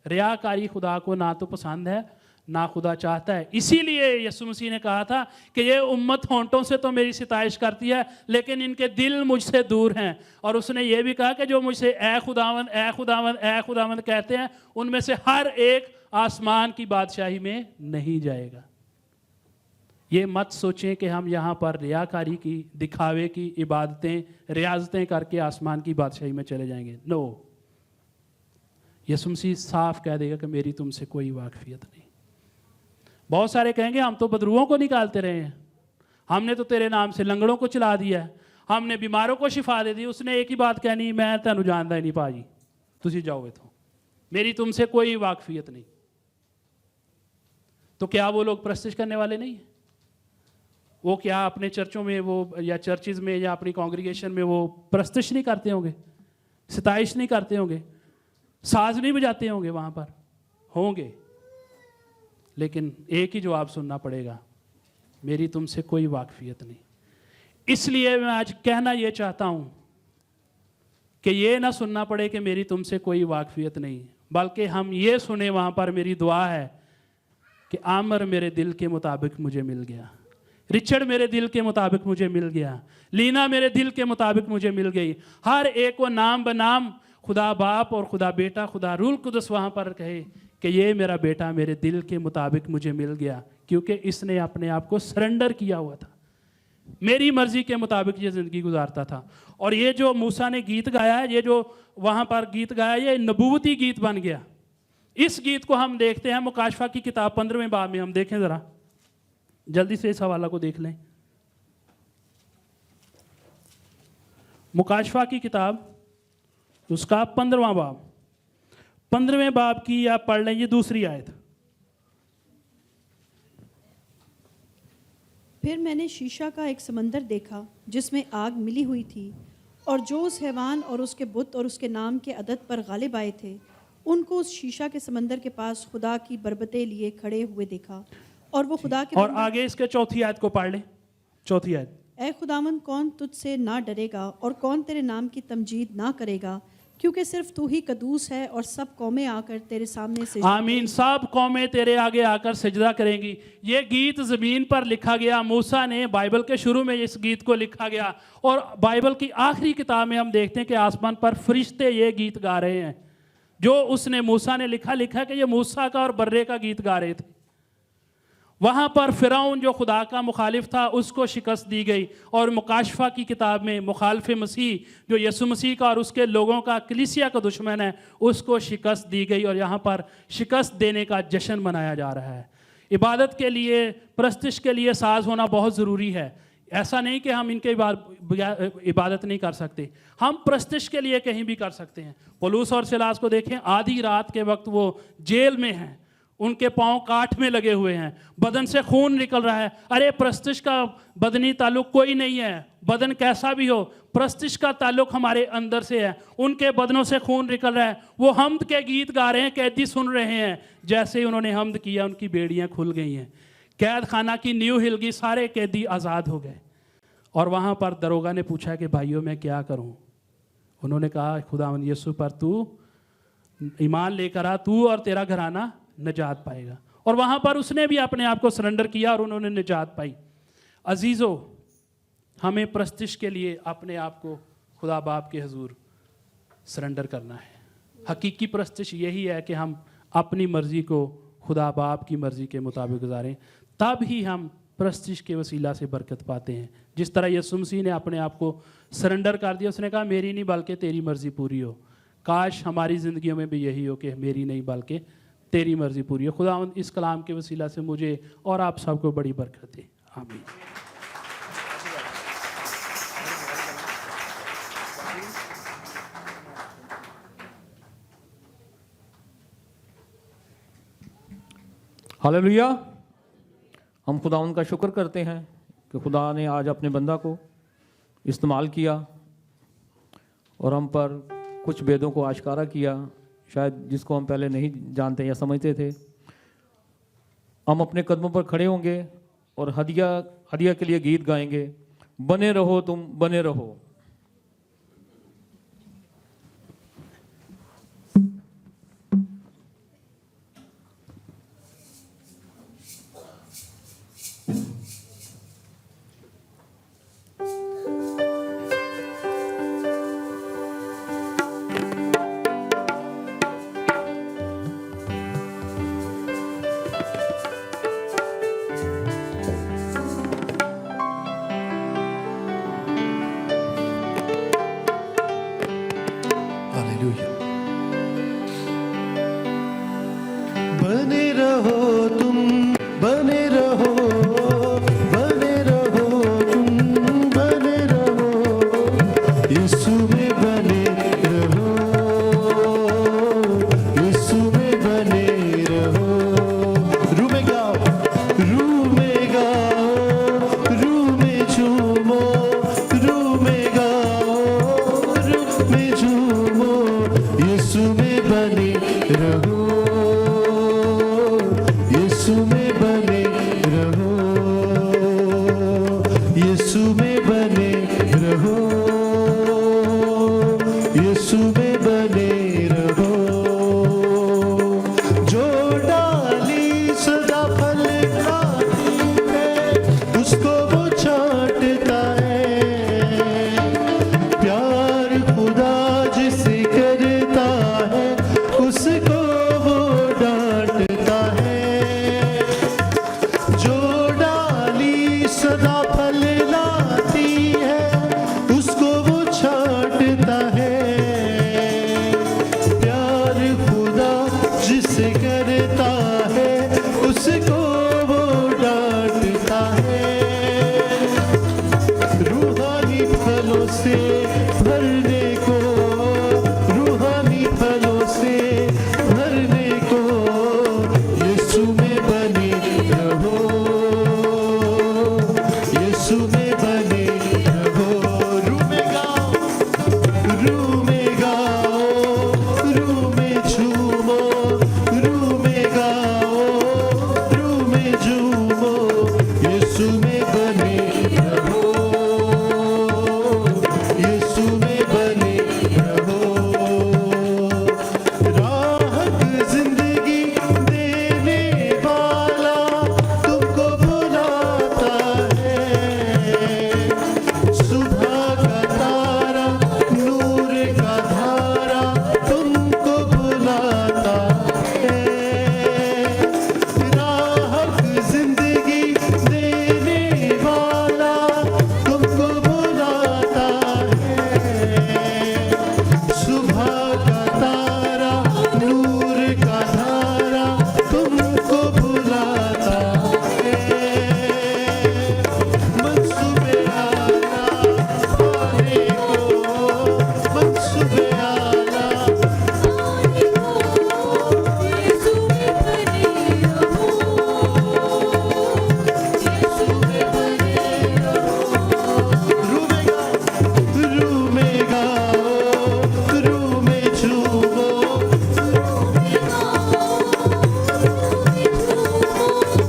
रियाकारी खुदा को ना तो पसंद है ना खुदा चाहता है। इसीलिए यीशु मसीह ने कहा था कि ये उम्मत होंठों से तो मेरी सिताइश करती है लेकिन इनके दिल मुझसे दूर हैं। और उसने ये भी कहा कि जो मुझसे ए खुदावंद ए खुदावंद ए खुदावंद कहते हैं, उनमें से हर एक आसमान की बादशाही में नहीं जाएगा। ये मत सोचें कि हम यहाँ पर रियाकारी की, दिखावे की इबादतें, रियाजतें करके आसमान की बादशाही में चले जाएंगे। नो, यीशु मसीह साफ कह देगा कि मेरी तुमसे कोई वाकफियत नहीं। बहुत सारे कहेंगे हम तो बदरूओं को निकालते रहे हैं, हमने तो तेरे नाम से लंगड़ों को चला दिया है, हमने बीमारों को शिफा दे दी। उसने एक ही बात कहनी, मैं तेनू जानता ही नहीं भाजी, तुसी जाओ इथों, मेरी तुमसे कोई वाकफियत नहीं। तो क्या वो लोग प्रस्तिश करने वाले नहीं हैं? वो क्या अपने चर्चों में वो या चर्चिज़ में या अपनी कांग्रीगेशन में वो प्रस्तिश नहीं करते होंगे, सिताइश नहीं करते होंगे, साज नहीं बजाते होंगे? वहाँ पर होंगे, लेकिन एक ही जवाब सुनना पड़ेगा, मेरी तुमसे कोई वाकफियत नहीं। इसलिए मैं आज कहना ये चाहता हूँ कि ये ना सुनना पड़े कि मेरी तुमसे कोई वाकफियत नहीं, बल्कि हम ये सुने, वहाँ पर मेरी दुआ है कि आमर मेरे दिल के मुताबिक मुझे मिल गया, रिचर्ड मेरे दिल के मुताबिक मुझे मिल गया, लीना मेरे दिल के मुताबिक मुझे मिल गई। हर एक को नाम बनाम खुदा बाप और खुदा बेटा, खुदा रूल कुदस वहाँ पर कहे कि ये मेरा बेटा मेरे दिल के मुताबिक मुझे मिल गया, क्योंकि इसने अपने आप को सरेंडर किया हुआ था, मेरी मर्जी के मुताबिक ये ज़िंदगी गुजारता था। और ये जो मूसा ने गीत गाया है, ये जो वहाँ पर गीत गाया, ये नबूवती गीत बन गया। इस गीत को हम देखते हैं मुकाशफा की किताब 15वें बाब में। हम देखें ज़रा, जल्दी से इस हवाला को देख लें। मुकाशफा की किताब उसका 15वां बाब, 15वें बाब की आप पढ़ लें, ये दूसरी आयत। फिर मैंने शीशा का एक समंदर देखा जिसमें आग मिली हुई थी, और जो उस हैवान और उसके बुत और उसके नाम के अदद पर गालिब आए थे, उनको उस शीशा के समंदर के पास खुदा की बरबतें लिए खड़े हुए देखा। और वो खुदा के और आगे इसके चौथी आयत को पढ़ लें। चौथी आयत, ए खुदावन, कौन तुझसे ना डरेगा और कौन तेरे नाम की तमजीद ना करेगा, क्योंकि सिर्फ तू ही कदूस है और सब कौमें आकर तेरे सामने सिजदा आमीन। सब कौमें तेरे आगे आकर सजदा करेंगी। ये गीत ज़मीन पर लिखा गया, मूसा ने बाइबल के शुरू में इस गीत को लिखा गया, और बाइबल की आखिरी किताब में हम देखते हैं कि आसमान पर फरिश्ते ये गीत गा रहे हैं। जो उसने मूसा ने लिखा कि ये मूसा का और बर्रे का गीत गा रहे थे। वहाँ पर फ़िरौन जो खुदा का मुखालिफ था उसको शिकस्त दी गई, और मुकाशफा की किताब में मुखालिफ मसीह जो यसु मसीह का और उसके लोगों का कलीसिया का दुश्मन है उसको शिकस्त दी गई, और यहाँ पर शिकस्त देने का जश्न मनाया जा रहा है। इबादत के लिए, प्रस्तिश के लिए साज होना बहुत ज़रूरी है। ऐसा नहीं कि हम इनके इबादत नहीं कर सकते, हम प्रस्तिश के लिए कहीं भी कर सकते हैं। पौलुस और सिलास को देखें, आधी रात के वक्त वो जेल में हैं, उनके पांव काठ में लगे हुए हैं, बदन से खून निकल रहा है। अरे प्रस्तिश का बदनी ताल्लुक कोई नहीं है, बदन कैसा भी हो, प्रस्तिश का ताल्लुक हमारे अंदर से है। उनके बदनों से खून निकल रहा है, वो हम्द के गीत गा रहे हैं, कैदी सुन रहे हैं। जैसे ही उन्होंने हम्द किया उनकी बेड़ियां खुल गई हैं, कैद खाना की नींव हिल गई, सारे कैदी आज़ाद हो गए। और वहाँ पर दरोगा ने पूछा कि भाइयों मैं क्या करूँ? उन्होंने कहा खुदावंद यीशु पर तू ईमान लेकर आ, तू और तेरा घराना निजात पाएगा। और वहाँ पर उसने भी अपने आप को सरेंडर किया और उन्होंने निजात पाई। अजीज़ों, हमें प्रस्तिश के लिए अपने आप को खुदा बाप के हुजूर सरेंडर करना है। हकीकी प्रस्तिश यही है कि हम अपनी मर्ज़ी को खुदा बाप की मर्ज़ी के मुताबिक गुजारें, तब ही हम प्रस्तिश के वसीला से बरकत पाते हैं। जिस तरह यीशु मसीह ने अपने आप को सरेंडर कर दिया, उसने कहा मेरी नहीं बल्कि तेरी मर्ज़ी पूरी हो। काश हमारी ज़िंदगियों में भी यही हो कि मेरी नहीं बल्कि तेरी मर्ज़ी पूरी हो। खुदावंद इस कलाम के वसीला से मुझे और आप सबको बड़ी बरकत दे, आमीन। हालेलुया। हम खुदावंद का शुक्र करते हैं कि खुदा ने आज अपने बंदा को इस्तेमाल किया और हम पर कुछ भेदों को आश्कारा किया, शायद जिसको हम पहले नहीं जानते या समझते थे। हम अपने कदमों पर खड़े होंगे और हदिया के लिए गीत गाएंगे, बने रहो तुम बने रहो।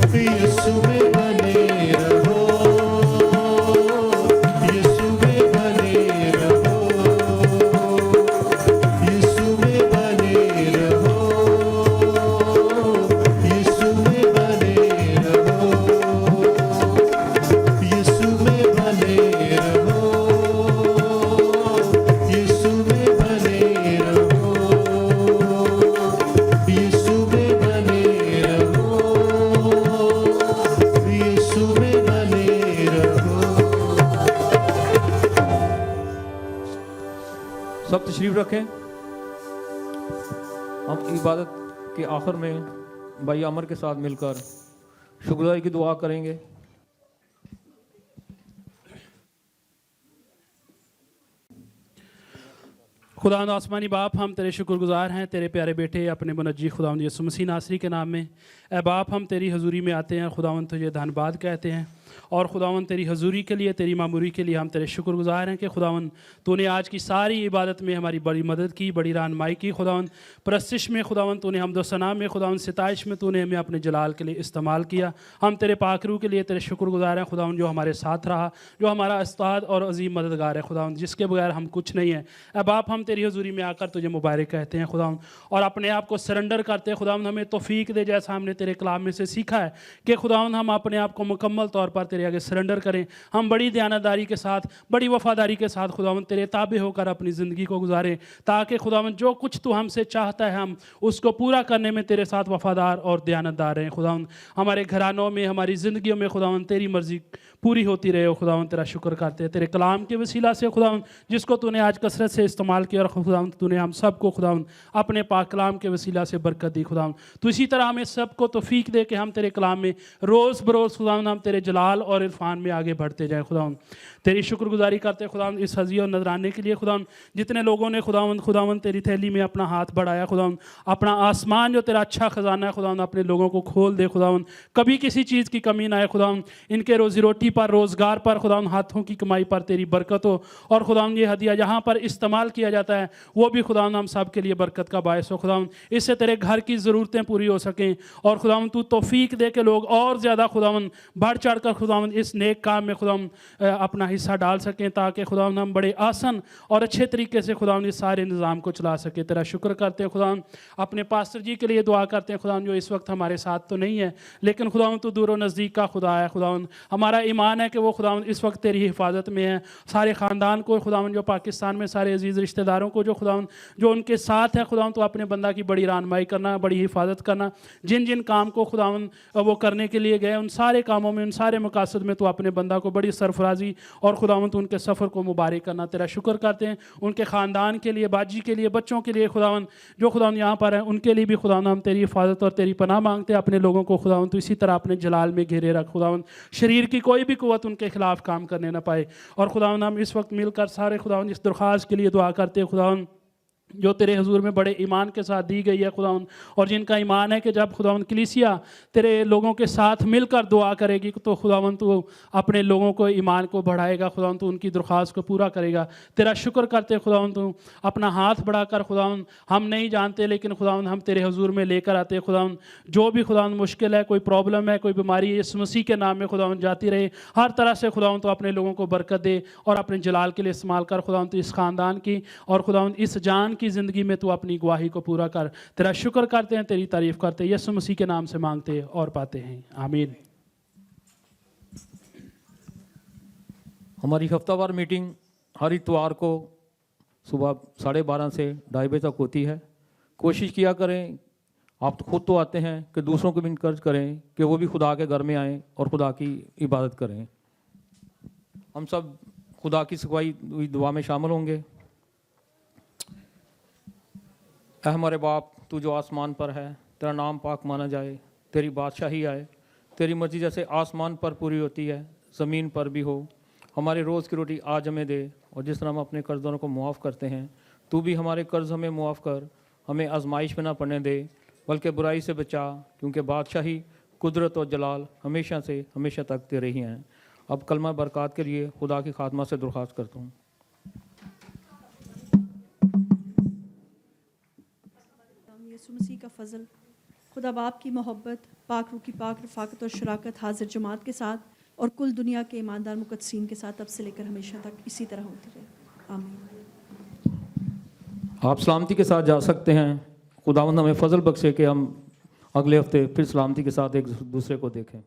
यीशु में बने रहो, यीशु में बने रहो, यीशु में बने रहो, यीशु में बने रहो, यीशु में बने रहो, यीशु में बने रहो, यीशु में बने रहो, यीशु में बने रहो। सब तशरीफ रखें। हम इबादत के आखिर में भाई अमर के साथ मिलकर शुक्रगुजारी की दुआ करेंगे। खुदा आसमानी बाप, हम तेरे शुक्रगुजार हैं तेरे प्यारे बेटे अपने मुनज्जी खुदावंद यीशु मसीह नासरी के नाम में। ए बाप, हम तेरी हजूरी में आते हैं खुदावंद, तुझे धन्यवाद कहते हैं और खुदावंद तेरी हजूरी के लिए, तेरी मामूरी के लिए हम तेरे शुक्रगुजार हैं कि खुदावंद तूने आज की सारी इबादत में हमारी बड़ी मदद की, बड़ी रहनुमाई की। खुदावंद परस्तिश में खुदावंद तूने हमदो सना में, खुदावंद सिताइश में तूने हमें अपने जलाल के लिए इस्तेमाल किया। हम तेरे पाकरू के लिए तेरे शुक्रगुजार हैं खुदावंद, जो हमारे साथ रहा, जो हमारा उस्ताद और अजीम मददगार है खुदावंद, जिसके बगैर हम कुछ नहीं हैं। ए बाप, हम तेरी हजूरी में आकर तुझे मुबारक कहते हैं खुदावंद और अपने आप को सरेंडर करते हैं खुदावंद। हमें तौफीक दे, जैसा हमने तेरे कलाम में से सीखा है कि खुदावंद हम अपने आप को मुकम्मल तौर पर तेरे आगे सरेंडर करें। हम बड़ी दयानतदारी के साथ, बड़ी वफादारी के साथ खुदावंद तेरे ताबे होकर अपनी ज़िंदगी को गुजारें, ताकि खुदावंद जो कुछ तू हमसे चाहता है हम उसको पूरा करने में तेरे साथ वफादार और दयानतदार रहें। खुदावंद हमारे घरानों में, हमारी ज़िंदगियों में खुदावंद तेरी मर्ज़ी पूरी होती रहे। खुदावंद तेरा शुक्र करते हैं तेरे कलाम के वसीला से खुदावंद, जिसको तूने आज कसरत से इस्तेमाल किया और खुदावंद तूने हम सबको खुदावंद अपने पाक कलाम के वसीला से बरकत दी। खुदावंद तो इसी तरह हमें सबको तौफीक दे कि हम तेरे कलाम में रोज़ बरोज़ खुदावंद हम तेरे जलाल और इरफान में आगे बढ़ते जाएं। खुदावंद तेरी शुक्रगुजारी करते खुदावंद इस हज़ी और नजराने के लिए। खुदावंद जितने लोगों ने खुदावंद तेरी थैली में अपना हाथ बढ़ाया, खुदावंद अपना आसमान जो तेरा अच्छा खजाना है खुदावंद अपने लोगों को खोल दे। खुदावंद कभी किसी चीज़ की कमी ना आए। खुदावंद इनके रोज़ी रोटी पर, रोज़गार पर, खुदावंद हाथों की कमाई पर तेरी बरकत हो और खुदावंद ये हदिया जहाँ पर इस्तेमाल किया जाता है वो भी खुदावंद हम सब के लिए बरकत का बायस हो। खुदावंद इससे तेरे घर की ज़रूरतें पूरी हो सकें और खुदावंद तू तौफीक दे के लोग और ज़्यादा खुदावंद बढ़ चढ़ कर खुदावंद इस नेक काम में खुदावंद अपना हिस्सा डाल सकें, ताकि खुदावंद हम बड़े आसान और अच्छे तरीके से खुदावंद इस सारे निज़ाम को चला सके। तेरा शुक्र करते हैं खुदावंद, अपने पास्टर जी के लिए दुआ करते हैं खुदावंद, जो इस वक्त हमारे साथ तो नहीं है लेकिन खुदावंद तू दूर नज़दीक का खुदा है। खुदावंद हमारा ईमान है कि वो खुदावंद इस वक्त तेरी हिफाजत में है। सारे ख़ानदान को खुदावंद, जो पाकिस्तान में सारे अजीज़ रिश्तेदारों को जो खुदावंद जो उनके साथ है खुदावंद, तो अपने बंदा की बड़ी रहनुमाई करना, बड़ी हिफाजत करना। जिन जिन काम को खुदावंद वो करने के लिए गए उन सारे कामों में, उन सारे मकासद में तो अपने बंदा को बड़ी सरफराजी और खुदावंद उनके सफ़र को मुबारक करना। तेरा शुक्र करते हैं उनके ख़ानदान के लिए, बाजी के लिए, बच्चों के लिए खुदावंद, जो खुदावंद यहाँ पर हैं उनके लिए भी खुदावंद हम तेरी हिफाजत और तेरी पनाह मांगते हैं। अपने लोगों को खुदावंद तो इसी तरह अपने जलाल में घेरे रख। खुदावंद शरीर की कोई भी कुव्वत उनके खिलाफ काम करने ना पाए। और खुदावंद हम इस वक्त मिलकर सारे खुदावंद इस दरख्वास्त के लिए दुआ करते हैं खुदावंद, जो तेरे हुजूर में बड़े ईमान के साथ दी गई है खुदावंद, और जिनका ईमान है कि जब खुदावंद कलीसिया तेरे लोगों के साथ मिलकर दुआ करेगी तो खुदावंद तू अपने लोगों को ईमान को बढ़ाएगा। खुदावंद तू उनकी दरख्वास्त को पूरा करेगा। तेरा शुक्र करते खुदावंद तू अपना हाथ बढ़ाकर खुदावंद, हम नहीं जानते लेकिन खुदावंद हम तेरे हुजूर में लेकर आते हैं खुदावंद, जो भी खुदावंद मुश्किल है, कोई प्रॉब्लम है, कोई बीमारी है, यीशु मसीह के नाम में खुदावंद जाती रहे। हर तरह से खुदावंद तो अपने लोगों को बरकत दे और अपने जलाल के लिए इस्तेमाल कर। खुदावंद इस ख़ानदान की और खुदावंद इस जान की ज़िंदगी में तू अपनी गवाही को पूरा कर। तेरा शुक्र करते हैं, तेरी तारीफ करते हैं, यीशु मसीह के नाम से मांगते हैं और पाते हैं, आमीन। हमारी हफ्तावार मीटिंग हर इतवार को सुबह 12:30 से 2:30 बजे तक होती है। कोशिश किया करें, आप तो खुद तो आते हैं, कि दूसरों को भी इंकरेज करें कि वो भी खुदा के घर में आएँ और खुदा की इबादत करें। हम सब खुदा की सिखवाई हुई दुआ में शामिल होंगे। ऐ हमारे बाप, तू जो आसमान पर है, तेरा नाम पाक माना जाए, तेरी बादशाही आए, तेरी मर्जी जैसे आसमान पर पूरी होती है ज़मीन पर भी हो। हमारे रोज़ की रोटी आज हमें दे, और जिस तरह हम अपने कर्जदारों को मुआफ़ करते हैं, तू भी हमारे कर्ज हमें मुआफ़ कर। हमें आजमाइश में ना पड़ने दे, बल्कि बुराई से बचा, क्योंकि बादशाही, कुदरत और जलाल हमेशा से हमेशा तक तेरे ही हैं। अब कलमा बरक़ात के लिए खुदा की खात्मा से दरख्वास्त करता हूँ। यीशु मसीह का फजल खुदा बाप की मोहब्बत, पाक रूह की पाक रफ़ाकत और शराकत हाजिर जमात के साथ और कुल दुनिया के ईमानदार मुक़द्दसीन के साथ अब से लेकर हमेशा तक इसी तरह होती रहे। आमीन। आप सलामती के साथ जा सकते हैं। खुदावंद हमें फजल बख्शे कि हम अगले हफ्ते फिर सलामती के साथ एक दूसरे को देखें।